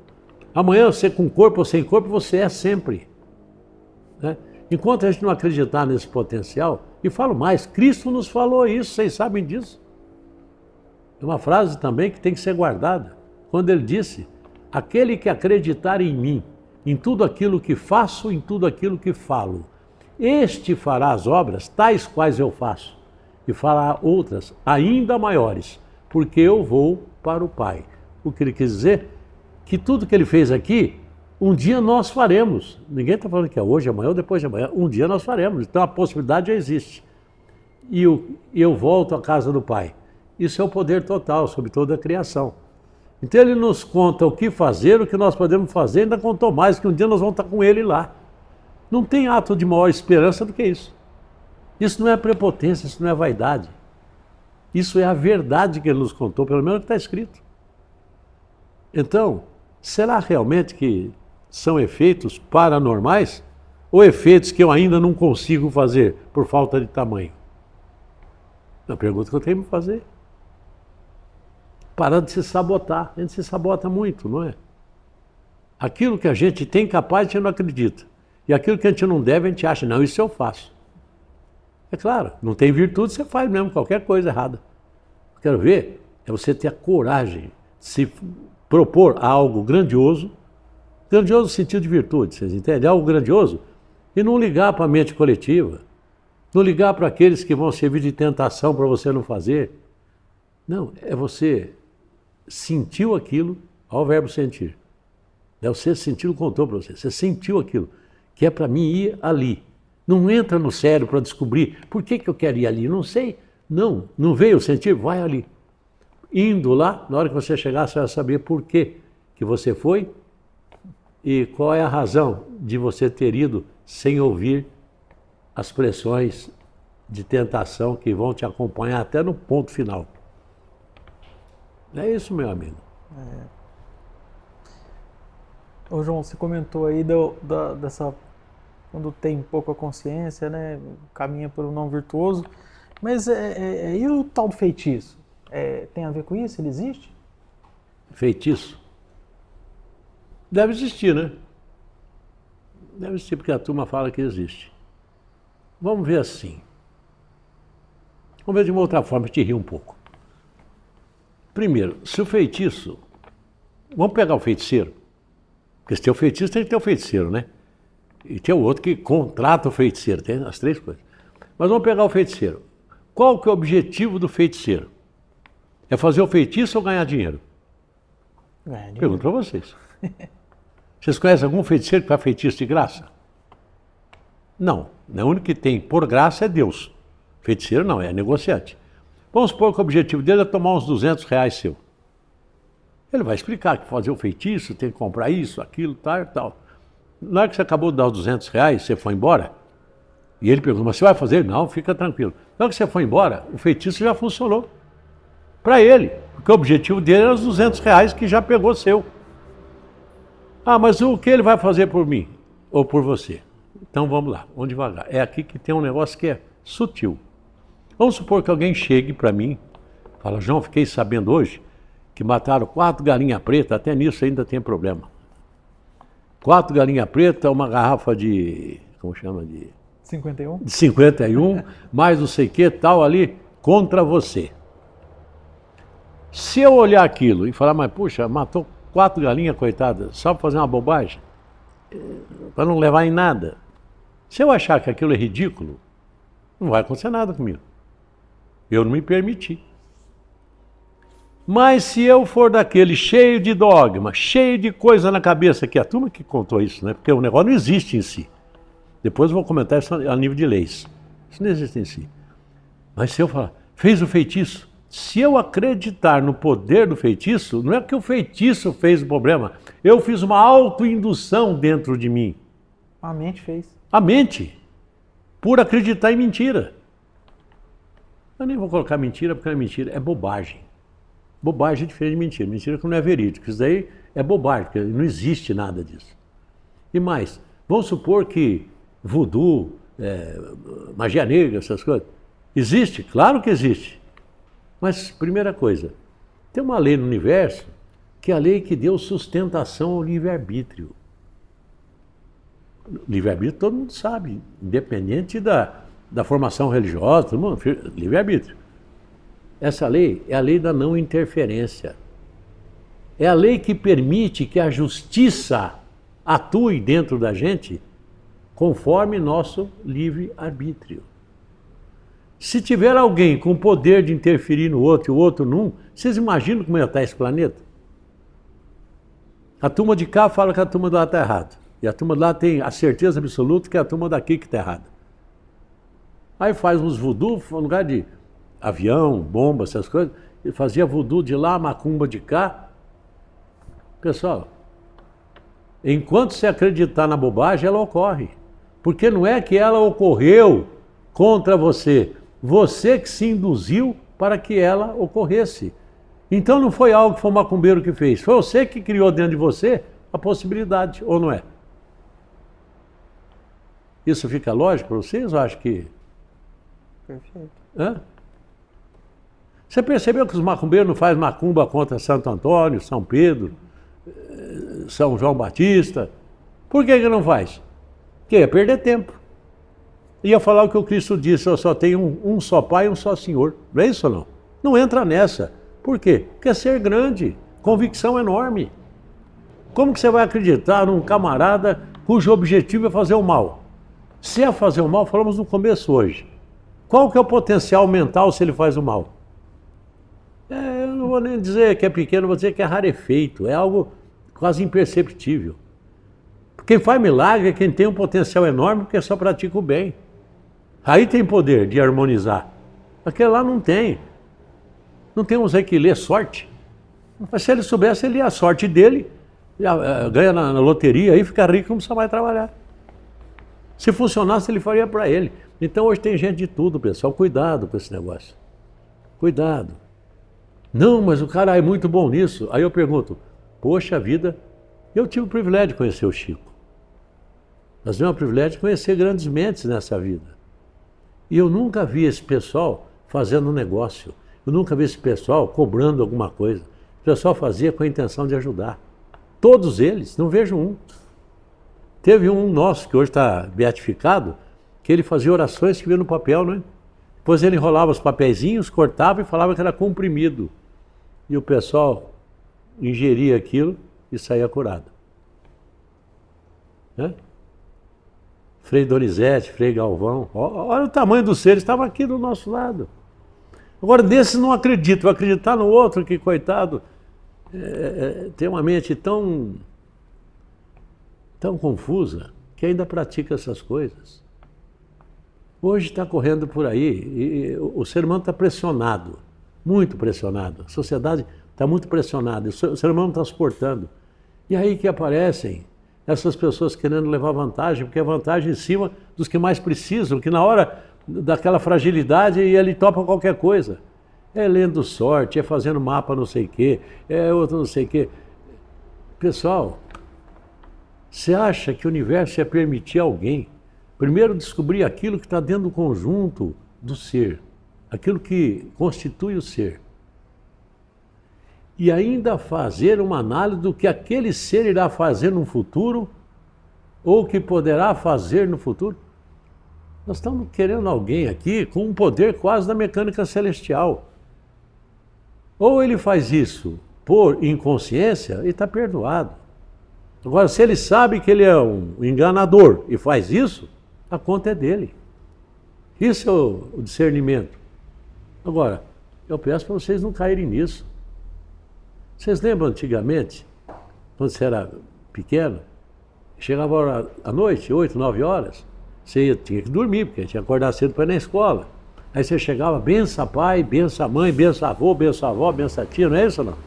Amanhã você com corpo ou sem corpo, você é sempre. Né? Enquanto a gente não acreditar nesse potencial, e falo mais, Cristo nos falou isso, vocês sabem disso. É uma frase também que tem que ser guardada. Quando ele disse, aquele que acreditar em mim, em tudo aquilo que faço, em tudo aquilo que falo, este fará as obras tais quais eu faço, e fará outras ainda maiores, porque eu vou para o Pai. O que ele quis dizer? Que tudo que ele fez aqui, um dia nós faremos. Ninguém está falando que é hoje, amanhã ou depois de amanhã. Um dia nós faremos. Então a possibilidade já existe. E eu volto à casa do Pai. Isso é o poder total sobre toda a criação. Então ele nos conta o que fazer, o que nós podemos fazer, ainda contou mais, que um dia nós vamos estar com ele lá. Não tem ato de maior esperança do que isso. Isso não é prepotência, isso não é vaidade. Isso é a verdade que ele nos contou, pelo menos que está escrito. Então, será realmente que são efeitos paranormais ou efeitos que eu ainda não consigo fazer por falta de tamanho? É a pergunta que eu tenho que fazer. Parar de se sabotar. A gente se sabota muito, não é? Aquilo que a gente tem capaz, a gente não acredita. E aquilo que a gente não deve, a gente acha, não, isso eu faço. É claro, não tem virtude, você faz mesmo qualquer coisa errada. Quero ver é você ter a coragem de se propor a algo grandioso, grandioso no sentido de virtude, vocês entendem? Algo grandioso, e não ligar para a mente coletiva, não ligar para aqueles que vão servir de tentação para você não fazer. Não, é você sentiu aquilo, ao verbo sentir. Você sentiu, contou para você, você sentiu aquilo, que é para mim ir ali. Não entra no cérebro para descobrir por que eu quero ir ali, não sei. Não veio sentir, vai ali. Indo lá, na hora que você chegar, você vai saber por que você foi e qual é a razão de você ter ido sem ouvir as pressões de tentação que vão te acompanhar até no ponto final. É isso, meu amigo. Ô João, você comentou aí dessa... quando tem pouca consciência, né, caminha por um não virtuoso. Mas e o tal do feitiço? Tem a ver com isso? Ele existe? Feitiço? Deve existir, né? Deve existir, porque a turma fala que existe. Vamos ver assim. Vamos ver de uma outra forma, te rir um pouco. Primeiro, se o feitiço... Vamos pegar o feiticeiro. Porque se tem o feitiço, tem que ter o feiticeiro, né? E tem o outro que contrata o feiticeiro. Tem as três coisas. Mas vamos pegar o feiticeiro. Qual que é o objetivo do feiticeiro? É fazer o feitiço ou ganhar dinheiro? Ganhar dinheiro. Pergunto para vocês. Vocês conhecem algum feiticeiro que faz feitiço de graça? Não. O único que tem por graça é Deus. Feiticeiro não, é negociante. Vamos supor que o objetivo dele é tomar uns R$200 seu. Ele vai explicar que fazer o feitiço, tem que comprar isso, aquilo, tal e tal. Na hora que você acabou de dar os R$200, você foi embora, e ele pergunta, mas você vai fazer? Não, fica tranquilo. Na hora que você foi embora, o feitiço já funcionou. Para ele, porque o objetivo dele era os R$200 que já pegou seu. Ah, mas o que ele vai fazer por mim? Ou por você? Então vamos lá, vamos devagar. É aqui que tem um negócio que é sutil. Vamos supor que alguém chegue para mim, fala, João, fiquei sabendo hoje que mataram 4 galinhas pretas, até nisso ainda tem problema. 4 galinhas pretas, uma garrafa de, como chama, de 51? De 51, mais não sei o que, tal ali, contra você. Se eu olhar aquilo e falar, mas puxa, matou 4 galinhas, coitadas, só para fazer uma bobagem, para não levar em nada. Se eu achar que aquilo é ridículo, não vai acontecer nada comigo. Eu não me permiti. Mas se eu for daquele cheio de dogma, cheio de coisa na cabeça, que é a turma que contou isso, né? Porque o negócio não existe em si. Depois eu vou comentar isso a nível de leis. Isso não existe em si. Mas se eu falar, fez o feitiço, se eu acreditar no poder do feitiço, não é que o feitiço fez o problema. Eu fiz uma autoindução dentro de mim. A mente fez. A mente, por acreditar em mentira. Eu nem vou colocar mentira, porque não é mentira, é bobagem. Bobagem é diferente de mentira. Mentira que não é verídico. Isso daí é bobagem, porque não existe nada disso. E mais, vamos supor que voodoo, magia negra, essas coisas, existe? Claro que existe. Mas, primeira coisa, tem uma lei no universo que é a lei que deu sustentação ao livre-arbítrio. Livre-arbítrio todo mundo sabe, independente da formação religiosa, todo mundo, livre-arbítrio. Essa lei é a lei da não interferência. É a lei que permite que a justiça atue dentro da gente conforme nosso livre-arbítrio. Se tiver alguém com poder de interferir no outro e o outro não, vocês imaginam como ia estar esse planeta? A turma de cá fala que a turma de lá está errada. E a turma de lá tem a certeza absoluta que é a turma daqui que está errada. Aí faz uns voodoo no lugar de avião, bomba, essas coisas. Ele fazia voodoo de lá, macumba de cá. Pessoal, enquanto você acreditar na bobagem, ela ocorre. Porque não é que ela ocorreu contra você. Você que se induziu para que ela ocorresse. Então não foi algo que foi o macumbeiro que fez. Foi você que criou dentro de você a possibilidade, ou não é? Isso fica lógico para vocês? Eu acho que... Perfeito. Hã? Você percebeu que os macumbeiros não fazem macumba contra Santo Antônio, São Pedro, São João Batista? Por que não faz? Porque ia perder tempo. Ia falar o que o Cristo disse, eu só tenho um só Pai e um só Senhor. Não é isso ou não? Não entra nessa. Por quê? Porque é ser grande, convicção enorme. Como que você vai acreditar num camarada cujo objetivo é fazer o mal? Se é fazer o mal, falamos no começo hoje. Qual que é o potencial mental se ele faz o mal? Eu não vou nem dizer que é pequeno, vou dizer que é rarefeito, é algo quase imperceptível. Quem faz milagre é quem tem um potencial enorme porque só pratica o bem. Aí tem poder de harmonizar. Aquele lá não tem. Não tem um Zé que lê sorte. Mas se ele soubesse, ele ia a sorte dele, ganha na loteria, aí fica rico e não precisa mais trabalhar. Se funcionasse, ele faria para ele. Então hoje tem gente de tudo, pessoal. Cuidado com esse negócio. Cuidado. Não, mas o cara é muito bom nisso. Aí eu pergunto, poxa vida, eu tive o privilégio de conhecer o Chico. Nós tivemos o privilégio de conhecer grandes mentes nessa vida. E eu nunca vi esse pessoal fazendo um negócio. Eu nunca vi esse pessoal cobrando alguma coisa. O pessoal fazia com a intenção de ajudar. Todos eles, não vejo um. Teve um nosso, que hoje está beatificado, que ele fazia orações que vinha no papel, não é? Depois ele enrolava os papeizinhos, cortava e falava que era comprimido. E o pessoal ingeria aquilo e saía curado. Né? Frei Donizete, Frei Galvão, olha o tamanho dos seres, estava aqui do nosso lado. Agora, desses não acredito, vou acreditar no outro que, coitado, tem uma mente tão confusa que ainda pratica essas coisas. Hoje está correndo por aí e o ser humano está pressionado, muito pressionado. A sociedade está muito pressionada, o ser humano está suportando. E aí que aparecem essas pessoas querendo levar vantagem, porque é vantagem em cima dos que mais precisam, que na hora daquela fragilidade ele topa qualquer coisa. É lendo sorte, é fazendo mapa não sei o quê, é outro não sei o quê. Pessoal, você acha que o universo ia permitir a alguém primeiro descobrir aquilo que está dentro do conjunto do ser, aquilo que constitui o ser, e ainda fazer uma análise do que aquele ser irá fazer no futuro, ou que poderá fazer no futuro? Nós estamos querendo alguém aqui com um poder quase da mecânica celestial. Ou ele faz isso por inconsciência e está perdoado. Agora, se ele sabe que ele é um enganador e faz isso, a conta é dele. Isso é o discernimento. Agora, eu peço para vocês não caírem nisso. Vocês lembram antigamente, quando você era pequeno, chegava a hora à noite, 8, 9 horas, você tinha que dormir, porque tinha que acordar cedo para ir na escola. Aí você chegava, bença pai, bença mãe, bença avô, bença avó, bença tia, não é isso ou não?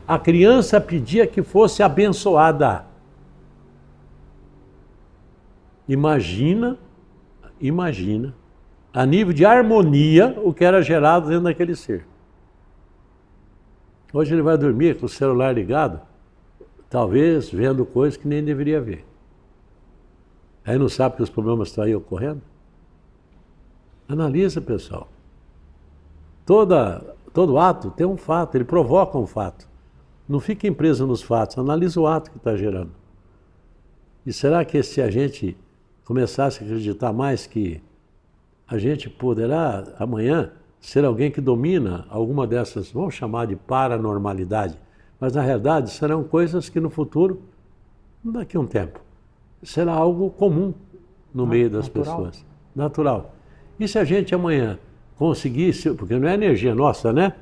A criança pedia que fosse abençoada. Imagina, a nível de harmonia, o que era gerado dentro daquele ser. Hoje ele vai dormir com o celular ligado, talvez vendo coisas que nem deveria ver. Aí não sabe que os problemas estão aí ocorrendo? Analisa, pessoal. Todo ato tem um fato, ele provoca um fato. Não fiquem presos nos fatos, analisa o ato que está gerando. E será que se a gente começasse a acreditar mais que a gente poderá amanhã ser alguém que domina alguma dessas, vamos chamar de paranormalidade, mas na realidade serão coisas que no futuro, daqui a um tempo, será algo comum no meio das pessoas. Natural. E se a gente amanhã conseguisse, porque não é energia nossa, né?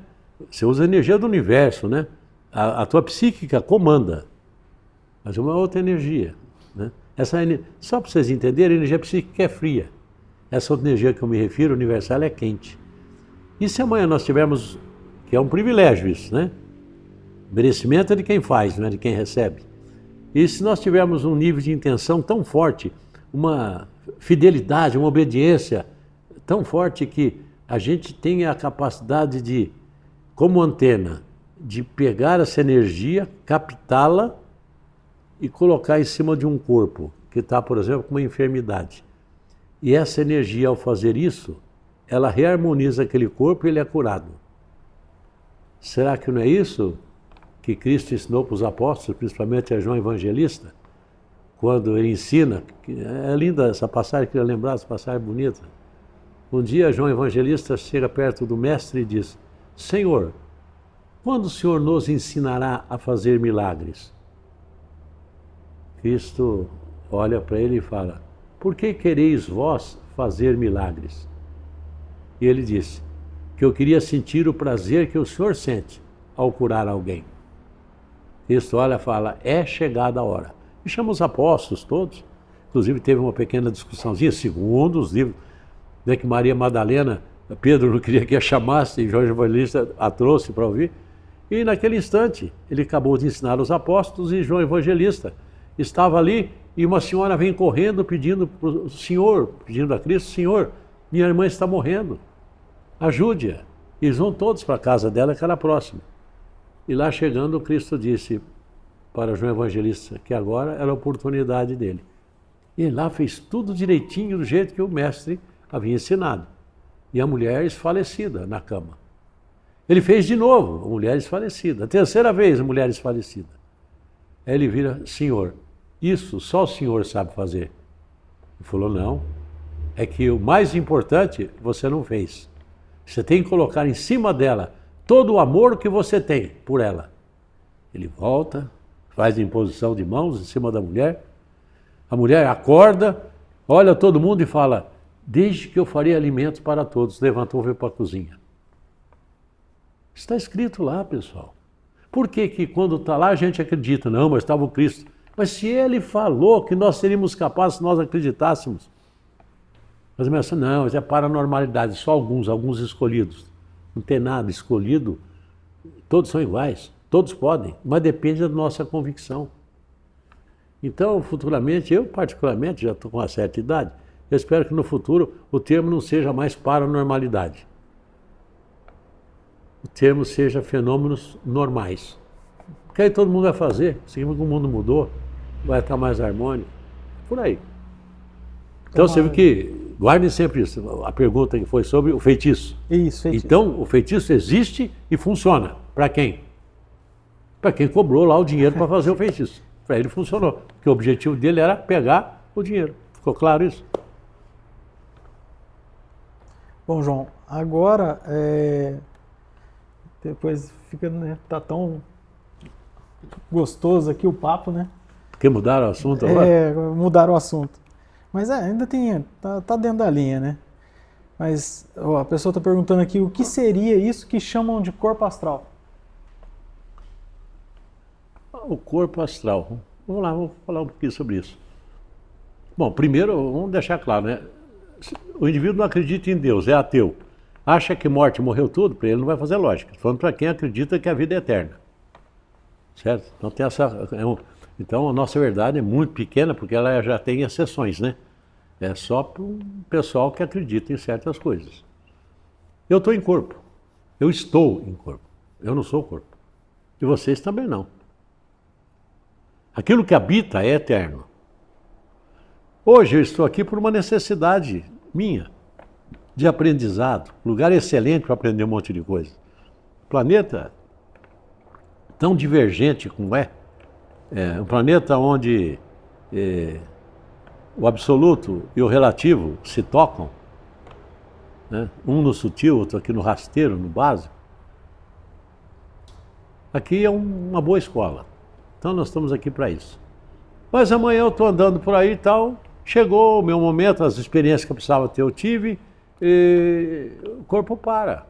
Você usa a energia do universo, né? A tua psíquica comanda, mas é uma outra energia, né? Só para vocês entenderem, a energia psíquica é fria. Essa outra energia que eu me refiro, universal, é quente. E se amanhã nós tivermos, que é um privilégio isso, né? Merecimento é de quem faz, não é de quem recebe. E se nós tivermos um nível de intenção tão forte, uma fidelidade, uma obediência tão forte que a gente tem a capacidade de, como antena, de pegar essa energia, captá-la e colocar em cima de um corpo que está, por exemplo, com uma enfermidade. E essa energia, ao fazer isso, ela reharmoniza aquele corpo e ele é curado. Será que não é isso que Cristo ensinou para os apóstolos, principalmente a João Evangelista, quando ele ensina? É linda essa passagem, queria lembrar, essa passagem bonita. Um dia João Evangelista chega perto do mestre e diz: Senhor, quando o Senhor nos ensinará a fazer milagres? Cristo olha para ele e fala: por que quereis vós fazer milagres? E ele disse que eu queria sentir o prazer que o Senhor sente ao curar alguém. Cristo olha e fala: é chegada a hora. E chama os apóstolos todos. Inclusive teve uma pequena discussãozinha, segundo os livros, né, que Maria Madalena, Pedro não queria que a chamasse, e João Evangelista a trouxe para ouvir. E naquele instante, ele acabou de ensinar os apóstolos e João Evangelista estava ali e uma senhora vem correndo pedindo para o Senhor, pedindo a Cristo: Senhor, minha irmã está morrendo, ajude-a. E eles vão todos para a casa dela, que era próxima. E lá chegando, Cristo disse para João Evangelista que agora era a oportunidade dele. E ele lá fez tudo direitinho, do jeito que o mestre havia ensinado. E a mulher esfalecida na cama. Ele fez de novo, a mulher esfalecida. A terceira vez, a mulher esfalecida. Aí ele vira: Senhor, isso só o Senhor sabe fazer. Ele falou: não, é que o mais importante você não fez. Você tem que colocar em cima dela todo o amor que você tem por ela. Ele volta, faz a imposição de mãos em cima da mulher. A mulher acorda, olha todo mundo e fala: desde que eu farei alimentos para todos. Levantou e veio para a cozinha. Está escrito lá, pessoal. Por que que quando está lá a gente acredita? Não, mas estava o Cristo. Mas se ele falou que nós seríamos capazes se nós acreditássemos. Mas a menção, não, isso é paranormalidade, só alguns escolhidos. Não tem nada escolhido, todos são iguais, todos podem, mas depende da nossa convicção. Então, futuramente, eu particularmente, já estou com uma certa idade, eu espero que no futuro o termo não seja mais paranormalidade. O termo seja fenômenos normais. Porque aí todo mundo vai fazer, seguimos que o mundo mudou, vai estar mais harmônico, por aí. Então você viu que, guardem sempre isso, a pergunta que foi sobre o feitiço. Isso, feitiço. Então, o feitiço existe e funciona. Para quem? Para quem cobrou lá o dinheiro para fazer o feitiço. Para ele funcionou, porque o objetivo dele era pegar o dinheiro. Ficou claro isso? Bom, João, agora, depois fica, né, tá tão gostoso aqui o papo, né? Porque mudaram o assunto agora? Mudaram o assunto. Mas ainda tem, tá dentro da linha, né? Mas a pessoa está perguntando aqui o que seria isso que chamam de corpo astral? O corpo astral. Vamos lá, vamos falar um pouquinho sobre isso. Bom, primeiro, vamos deixar claro, né? O indivíduo não acredita em Deus, é ateu. Acha que morte morreu tudo, para ele não vai fazer lógica. Estou falando para quem acredita que a vida é eterna. Certo? Então tem essa... Então a nossa verdade é muito pequena, porque ela já tem exceções, né? É só para o pessoal que acredita em certas coisas. Eu estou em corpo. Eu estou em corpo. Eu não sou corpo. E vocês também não. Aquilo que habita é eterno. Hoje eu estou aqui por uma necessidade minha, de aprendizado. Lugar excelente para aprender um monte de coisa. Planeta tão divergente como é. Um planeta onde o absoluto e o relativo se tocam, né? Um no sutil, outro aqui no rasteiro, no básico. Aqui é uma boa escola. Então nós estamos aqui para isso. Mas amanhã eu estou andando por aí e tal, chegou o meu momento, as experiências que eu precisava ter, eu tive, e o corpo para.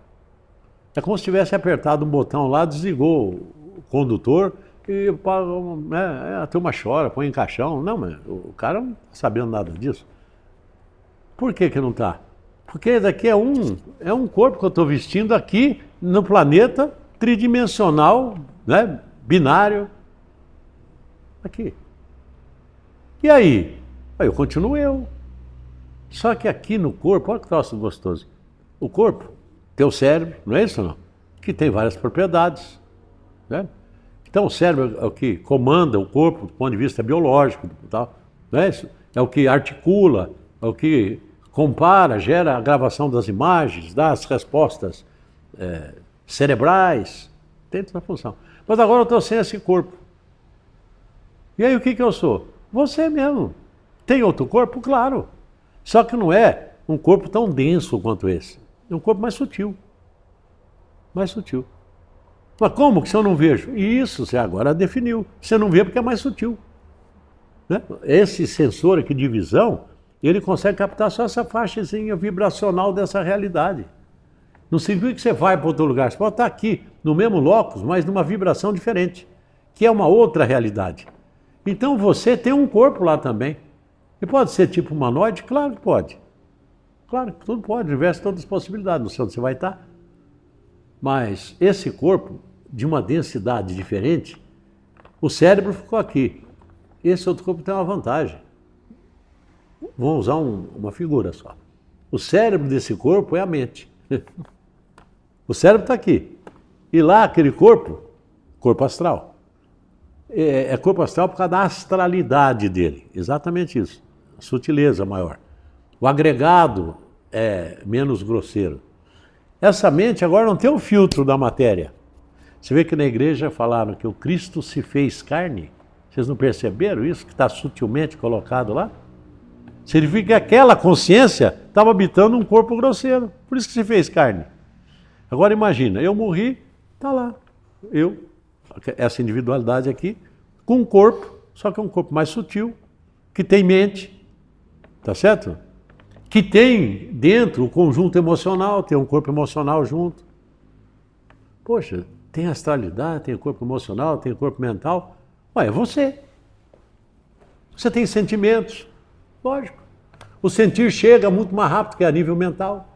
É como se tivesse apertado um botão lá, desligou o condutor, e a turma chora, põe em caixão. Não, mas o cara não está sabendo nada disso. Por que que não está? Porque daqui é um corpo que eu estou vestindo aqui no planeta tridimensional, né, binário. Aqui. E aí? Aí eu continuo eu. Só que aqui no corpo, olha que troço gostoso. O corpo, teu cérebro, não é isso ou não? Que tem várias propriedades, né? Então o cérebro é o que comanda o corpo do ponto de vista biológico, tal, não é isso? É o que articula, é o que compara, gera a gravação das imagens, dá as respostas cerebrais, tem essa função. Mas agora eu estou sem esse corpo. E aí o que eu sou? Você mesmo. Tem outro corpo? Claro. Só que não é um corpo tão denso quanto esse. É um corpo mais sutil. Mais sutil. Mas como que se eu não vejo? Isso, você agora definiu. Você não vê porque é mais sutil. Né? Esse sensor aqui de visão, ele consegue captar só essa faixazinha vibracional dessa realidade. Não significa que você vai para outro lugar. Você pode estar aqui, no mesmo locus, mas numa vibração diferente, que é uma outra realidade. Então você tem um corpo lá também. E pode ser tipo humanoide? Claro que pode. Claro que tudo pode, universo todas as possibilidades, não sei onde você vai estar. Mas esse corpo, de uma densidade diferente, o cérebro ficou aqui. Esse outro corpo tem uma vantagem. Vamos usar uma figura só. O cérebro desse corpo é a mente. O cérebro está aqui. E lá, aquele corpo astral. É corpo astral por causa da astralidade dele. Exatamente isso. A sutileza maior. O agregado é menos grosseiro. Essa mente agora não tem o filtro da matéria. Você vê que na igreja falaram que o Cristo se fez carne. Vocês não perceberam isso, que está sutilmente colocado lá? Significa que aquela consciência estava habitando um corpo grosseiro. Por isso que se fez carne. Agora imagina, eu morri, está lá. Essa individualidade aqui, com um corpo, só que é um corpo mais sutil, que tem mente, tá certo? Que tem dentro o conjunto emocional, tem um corpo emocional junto. Poxa, tem astralidade, tem corpo emocional, tem corpo mental. Ué, é você. Você tem sentimentos, lógico. O sentir chega muito mais rápido que a nível mental.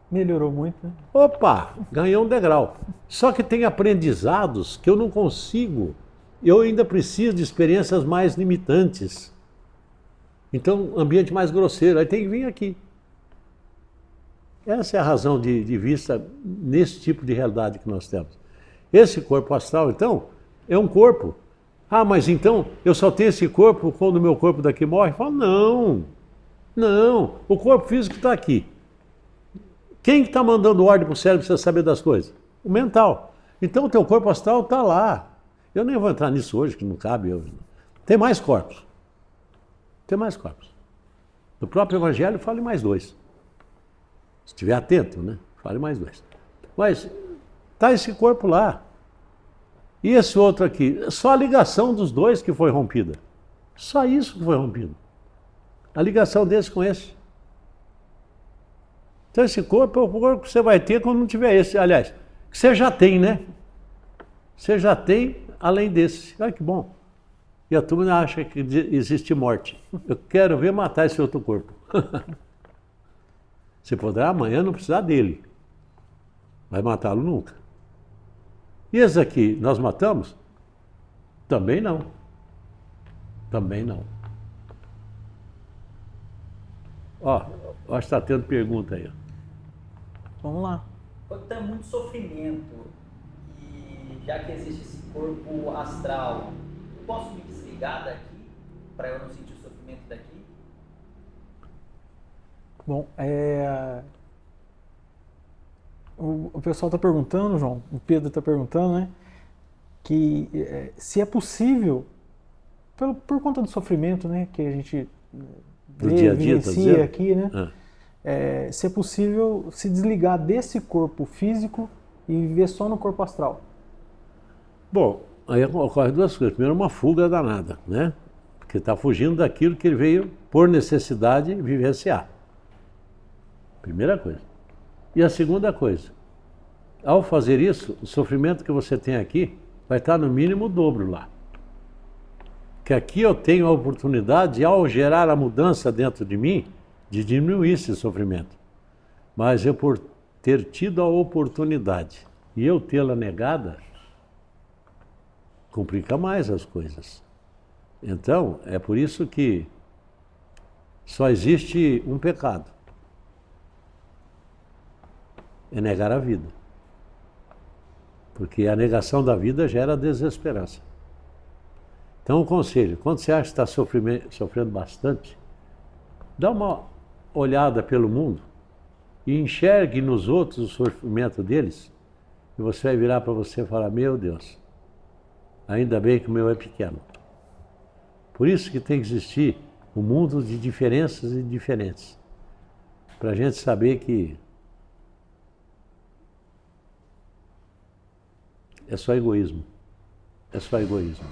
Melhorou muito, né? Opa, ganhou um degrau. Só que tem aprendizados que eu não consigo. Eu ainda preciso de experiências mais limitantes. Então, ambiente mais grosseiro, aí tem que vir aqui. Essa é a razão de vista nesse tipo de realidade que nós temos. Esse corpo astral, então, é um corpo. Ah, mas então eu só tenho esse corpo quando o meu corpo daqui morre? Fala, não. O corpo físico está aqui. Quem está mandando ordem para o cérebro para você saber das coisas? O mental. Então o teu corpo astral está lá. Eu nem vou entrar nisso hoje, que não cabe. Tem mais corpos. No próprio Evangelho, fale mais 2. Se estiver atento, né? Fale mais 2. Mas está esse corpo lá. E esse outro aqui? Só a ligação dos dois que foi rompida. Só isso que foi rompido. A ligação desse com esse. Então esse corpo é o corpo que você vai ter quando não tiver esse. Aliás, que você já tem, né? Você já tem além desse. Olha que bom. E a turma acha que existe morte. Eu quero ver matar esse outro corpo. Você poderá amanhã não precisar dele. Vai matá-lo nunca. E esse aqui, nós matamos? Também não. Ó, acho que está tendo pergunta aí. Vamos lá. Quando tem muito sofrimento, e já que existe esse corpo astral, eu posso me desligar daqui para eu não sentir o sofrimento daqui? Bom, o pessoal está perguntando, João, o Pedro está perguntando, né, que se é possível, por conta do sofrimento, né, que a gente vivencia aqui, né, se é possível se desligar desse corpo físico e viver só no corpo astral. Bom, aí ocorre duas coisas. Primeiro, uma fuga danada, né? Porque está fugindo daquilo que ele veio, por necessidade, vivenciar. Primeira coisa. E a segunda coisa, ao fazer isso, o sofrimento que você tem aqui vai estar no mínimo o dobro lá. Que aqui eu tenho a oportunidade, ao gerar a mudança dentro de mim, de diminuir esse sofrimento. Mas eu, por ter tido a oportunidade e eu tê-la negada, complica mais as coisas. Então, é por isso que Só existe um pecado. É negar a vida. Porque a negação da vida gera desesperança. Então, um conselho, quando você acha que está sofrendo bastante, dá uma olhada pelo mundo e enxergue nos outros o sofrimento deles, e você vai virar para você e falar, meu Deus, ainda bem que o meu é pequeno. Por isso que tem que existir um mundo de diferenças e diferentes, para a gente saber que é só egoísmo. É só egoísmo.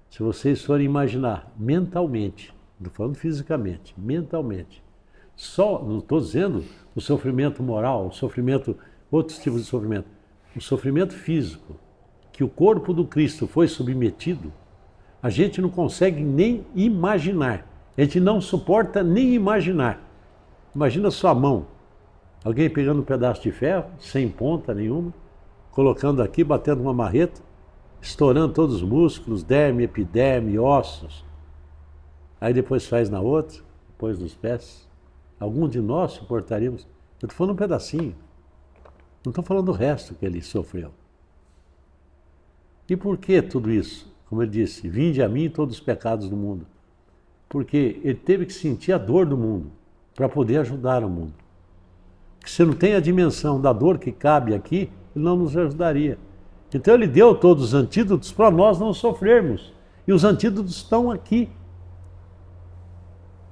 Se vocês forem imaginar mentalmente, não estou falando fisicamente, mentalmente, só, não estou dizendo o sofrimento moral, o sofrimento, outros tipos de sofrimento, o sofrimento físico, que o corpo do Cristo foi submetido, a gente não consegue nem imaginar. A gente não suporta nem imaginar. Imagina sua mão, alguém pegando um pedaço de ferro, sem ponta nenhuma, colocando aqui, batendo uma marreta, estourando todos os músculos, derme, epiderme, ossos. Aí depois faz na outra, depois nos pés. Algum de nós suportaríamos. Eu estou falando um pedacinho. Não estou falando do resto que ele sofreu. E por que tudo isso? Como ele disse, vinde a mim todos os pecados do mundo. Porque ele teve que sentir a dor do mundo para poder ajudar o mundo. Porque se não tem a dimensão da dor que cabe aqui, ele não nos ajudaria. Então ele deu todos os antídotos para nós não sofrermos. E os antídotos estão aqui.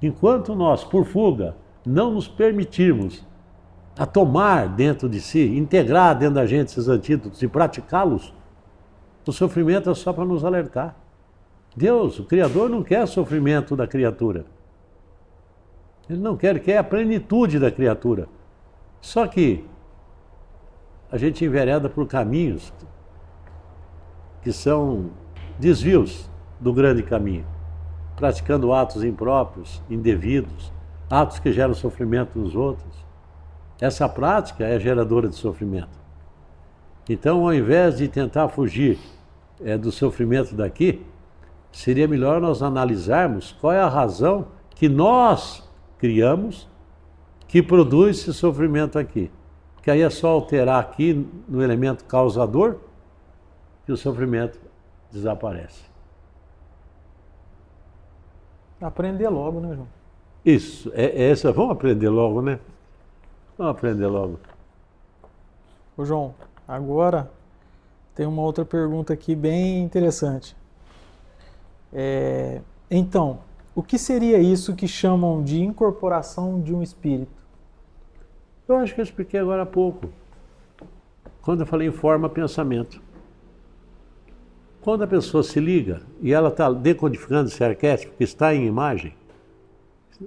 Enquanto nós, por fuga, não nos permitirmos a tomar dentro de si, integrar dentro da gente esses antídotos e praticá-los, o sofrimento é só para nos alertar. Deus, o Criador, não quer sofrimento da criatura. Ele não quer, ele quer a plenitude da criatura. Só que a gente envereda por caminhos que são desvios do grande caminho, praticando atos impróprios, indevidos, atos que geram sofrimento nos outros. Essa prática é geradora de sofrimento. Então, ao invés de tentar fugir do sofrimento daqui, seria melhor nós analisarmos qual é a razão que nós criamos que produz esse sofrimento aqui. Porque aí é só alterar aqui no elemento causador que o sofrimento desaparece. Aprender logo, né, João? Isso, vamos aprender logo, né? Vamos aprender logo. Ô, João, agora tem uma outra pergunta aqui bem interessante. Então, o que seria isso que chamam de incorporação de um espírito? Eu acho que eu expliquei agora há pouco, quando eu falei em forma, pensamento. Quando a pessoa se liga e ela está decodificando esse arquétipo que está em imagem,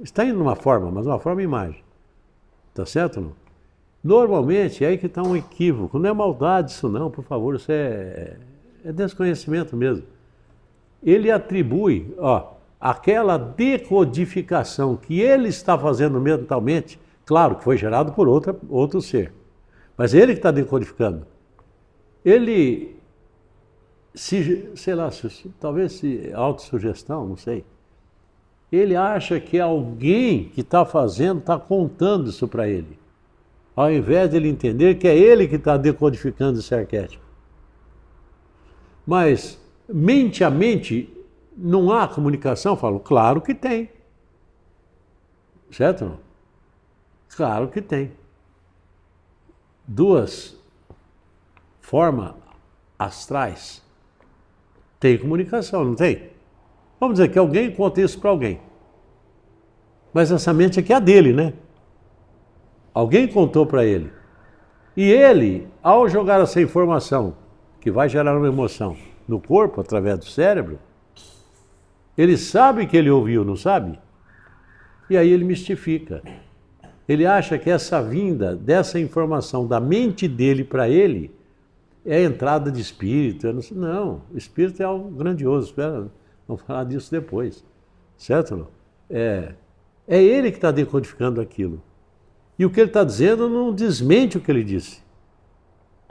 está indo numa forma, mas uma forma em imagem. Tá certo ou não? Normalmente é aí que está um equívoco. Não é maldade isso não, por favor, isso é desconhecimento mesmo. Ele atribui, aquela decodificação que ele está fazendo mentalmente, claro que foi gerado por outro ser, mas ele que está decodificando. Ele, talvez autossugestão, não sei. Ele acha que alguém que está fazendo está contando isso para ele, ao invés de ele entender que é ele que está decodificando esse arquétipo. Mas, mente a mente, não há comunicação? Eu falo, claro que tem. Certo ou não? Claro que tem. Duas formas astrais tem comunicação, não tem? Vamos dizer que alguém conta isso para alguém. Mas essa mente aqui é a dele, né? Alguém contou para ele. E ele, ao jogar essa informação, que vai gerar uma emoção no corpo, através do cérebro, ele sabe que ele ouviu, não sabe? E aí ele mistifica. Ele acha que essa vinda dessa informação da mente dele para ele é a entrada de espírito. Não, espírito é algo grandioso. Espera, vamos falar disso depois. Certo ou não? É ele que está decodificando aquilo. E o que ele está dizendo não desmente o que ele disse.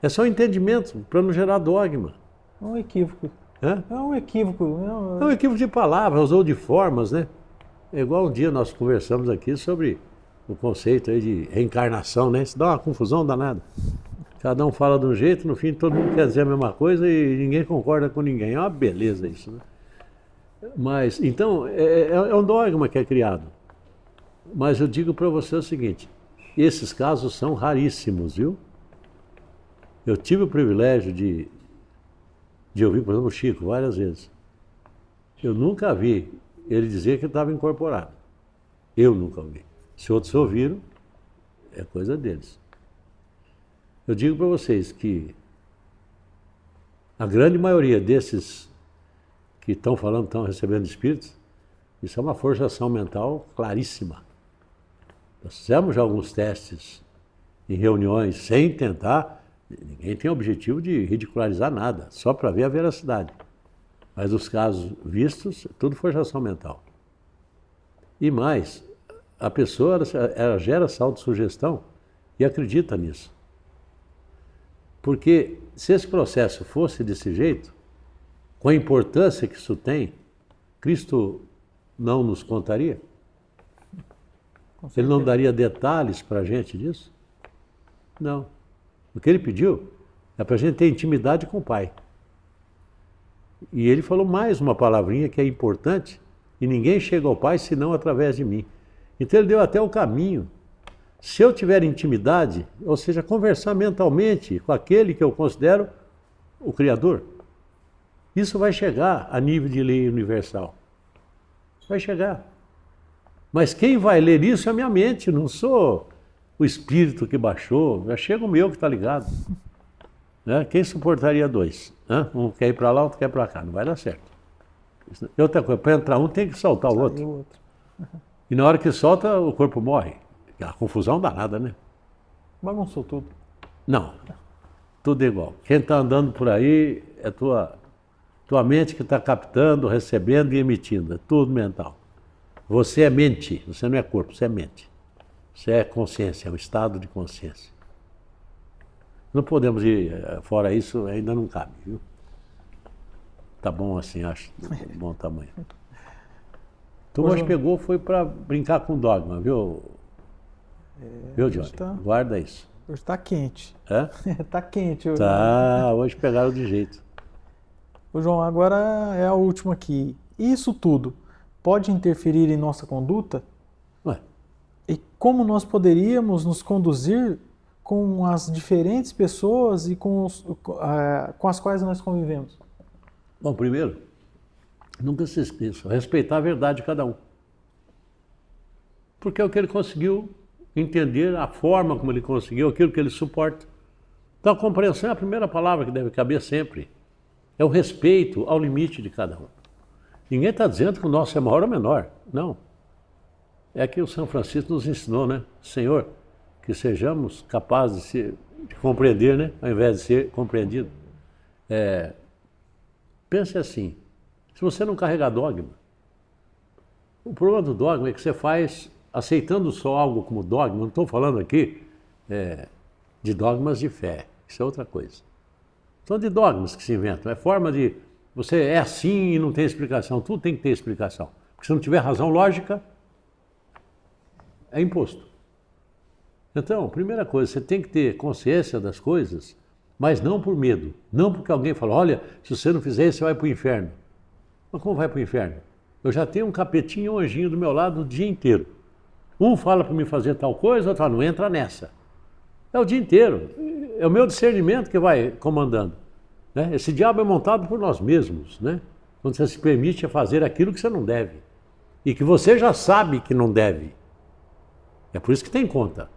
É só um entendimento, para não gerar dogma. É um equívoco. É? É um equívoco. É um equívoco de palavras ou de formas, né? É igual um dia nós conversamos aqui sobre o conceito aí de reencarnação, né? Isso dá uma confusão danada. Cada um fala de um jeito, no fim todo mundo quer dizer a mesma coisa e ninguém concorda com ninguém. É uma beleza isso, né? Mas, então, é um dogma que é criado. Mas eu digo para você o seguinte, esses casos são raríssimos, viu? Eu tive o privilégio de ouvir, por exemplo, o Chico várias vezes. Eu nunca vi ele dizer que estava incorporado. Eu nunca ouvi. Se outros ouviram, é coisa deles. Eu digo para vocês que a grande maioria desses que estão falando, estão recebendo espíritos, isso é uma forçação mental claríssima. Nós fizemos já alguns testes em reuniões sem tentar, ninguém tem o objetivo de ridicularizar nada, só para ver a veracidade. Mas os casos vistos, tudo forçação mental. E mais, a pessoa ela gera essa autossugestão e acredita nisso. Porque se esse processo fosse desse jeito, com a importância que isso tem, Cristo não nos contaria? Ele não daria detalhes para a gente disso? Não. O que ele pediu é para a gente ter intimidade com o Pai. E ele falou mais uma palavrinha que é importante, e ninguém chega ao Pai senão através de mim. Então ele deu até o caminho. Se eu tiver intimidade, ou seja, conversar mentalmente com aquele que eu considero o Criador, isso vai chegar a nível de lei universal. Vai chegar. Mas quem vai ler isso é a minha mente, não sou o espírito que baixou, já chega o meu que está ligado. Né? Quem suportaria dois? Um quer ir para lá, outro quer ir para cá, não vai dar certo. E outra coisa, para entrar um tem que soltar o outro. E na hora que solta, o corpo morre. A confusão danada, né? Bagunçou tudo. Não, tudo igual. Quem está andando por aí é tua mente que está captando, recebendo e emitindo. É tudo mental. Você é mente, você não é corpo, você é mente. Você é consciência, é um estado de consciência. Não podemos ir fora isso, ainda não cabe, viu? Tá bom assim, acho, bom tamanho. Então hoje pegou, foi para brincar com dogma, viu? Viu, Johnny? Guarda isso. Hoje está quente. É? Está quente hoje. Tá, hoje pegaram de jeito. Ô João, agora é a última aqui. Isso tudo pode interferir em nossa conduta? Ué. E como nós poderíamos nos conduzir com as diferentes pessoas e com as quais nós convivemos? Bom, primeiro, nunca se esqueça, respeitar a verdade de cada um. Porque é o que ele conseguiu entender, a forma como ele conseguiu, aquilo que ele suporta. Então a compreensão é a primeira palavra que deve caber sempre. É o respeito ao limite de cada um. Ninguém está dizendo que o nosso é maior ou menor, não. É que o São Francisco nos ensinou, né? Senhor, que sejamos capazes de compreender, né? Ao invés de ser compreendido. Pense assim, se você não carregar dogma, o problema do dogma é que você faz aceitando só algo como dogma. Não estou falando aqui de dogmas de fé, isso é outra coisa. São de dogmas que se inventam, é forma de você é assim e não tem explicação, tudo tem que ter explicação. Porque se não tiver razão lógica, é imposto. Então, primeira coisa, você tem que ter consciência das coisas, mas não por medo, não porque alguém fala, olha, se você não fizer isso, você vai para o inferno. Mas como vai para o inferno? Eu já tenho um capetinho e um anjinho do meu lado o dia inteiro. Um fala para mim fazer tal coisa, outro fala, não entra nessa. É o dia inteiro. É o meu discernimento que vai comandando. Né? Esse diabo é montado por nós mesmos, né? Quando você se permite fazer aquilo que você não deve. E que você já sabe que não deve. É por isso que tem conta.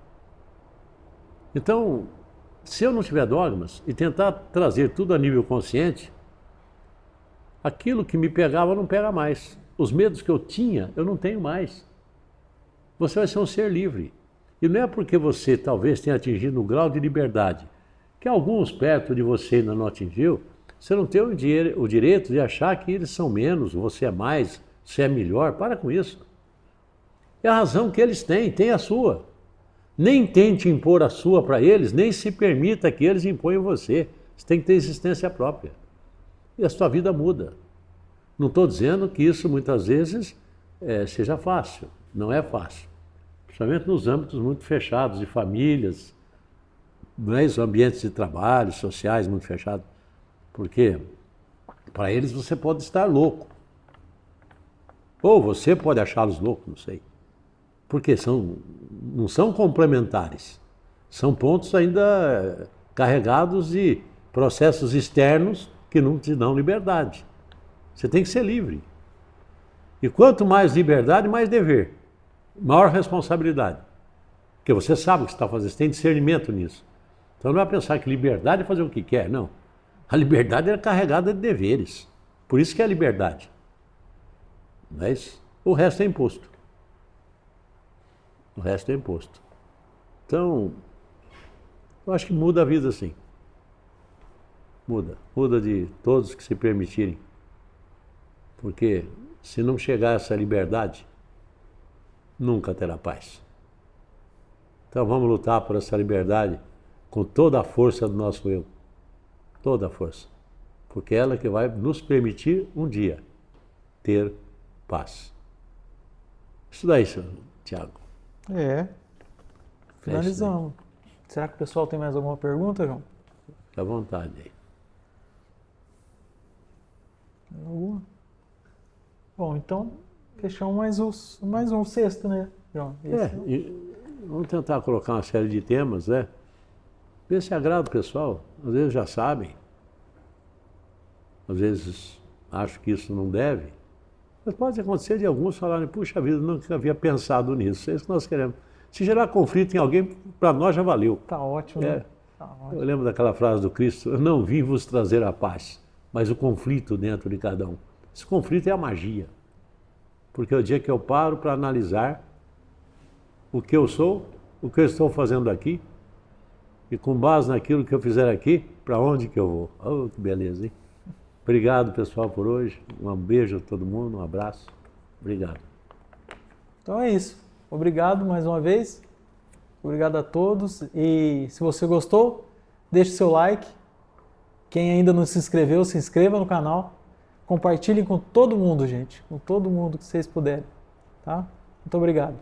Então, se eu não tiver dogmas e tentar trazer tudo a nível consciente, aquilo que me pegava não pega mais. Os medos que eu tinha, eu não tenho mais. Você vai ser um ser livre. E não é porque você talvez tenha atingido um grau de liberdade que alguns perto de você ainda não atingiu, você não tem o direito de achar que eles são menos, você é mais, você é melhor. Para com isso. É a razão que eles têm, tem a sua. Nem tente impor a sua para eles, nem se permita que eles imponham você. Você tem que ter existência própria. E a sua vida muda. Não estou dizendo que isso muitas vezes seja fácil. Não é fácil. Principalmente nos âmbitos muito fechados de famílias, os ambientes de trabalho, sociais muito fechados. Porque para eles você pode estar louco. Ou você pode achá-los loucos, não sei. Porque não são complementares. São pontos ainda carregados de processos externos que não te dão liberdade. Você tem que ser livre. E quanto mais liberdade, mais dever. Maior responsabilidade. Porque você sabe o que você está fazendo, você tem discernimento nisso. Então não é pensar que liberdade é fazer o que quer, não. A liberdade é carregada de deveres. Por isso que é a liberdade. Mas o resto é imposto. O resto é imposto. Então, eu acho que muda a vida sim. Muda. Muda de todos que se permitirem. Porque se não chegar a essa liberdade, nunca terá paz. Então vamos lutar por essa liberdade com toda a força do nosso eu. Toda a força. Porque é ela que vai nos permitir um dia ter paz. Isso daí, senhor Tiago. Finalizamos. Será que o pessoal tem mais alguma pergunta, João? Fique à vontade aí. Alguma? Bom, então fechamos mais um sexto, né, João? Vamos tentar colocar uma série de temas, né? Ver se agrada o pessoal. Às vezes já sabem. Às vezes acho que isso não deve. Mas pode acontecer de alguns falarem, puxa vida, nunca havia pensado nisso. É isso que nós queremos. Se gerar conflito em alguém, para nós já valeu. Tá ótimo, né? Tá ótimo. Eu lembro daquela frase do Cristo, eu não vim vos trazer a paz, mas o conflito dentro de cada um. Esse conflito é a magia. Porque é o dia que eu paro para analisar o que eu sou, o que eu estou fazendo aqui, e com base naquilo que eu fizer aqui, para onde que eu vou. Oh, que beleza, hein? Obrigado, pessoal, por hoje. Um beijo a todo mundo, um abraço. Obrigado. Então é isso. Obrigado mais uma vez. Obrigado a todos. E se você gostou, deixe seu like. Quem ainda não se inscreveu, se inscreva no canal. Compartilhem com todo mundo, gente. Com todo mundo que vocês puderem. Tá? Muito obrigado.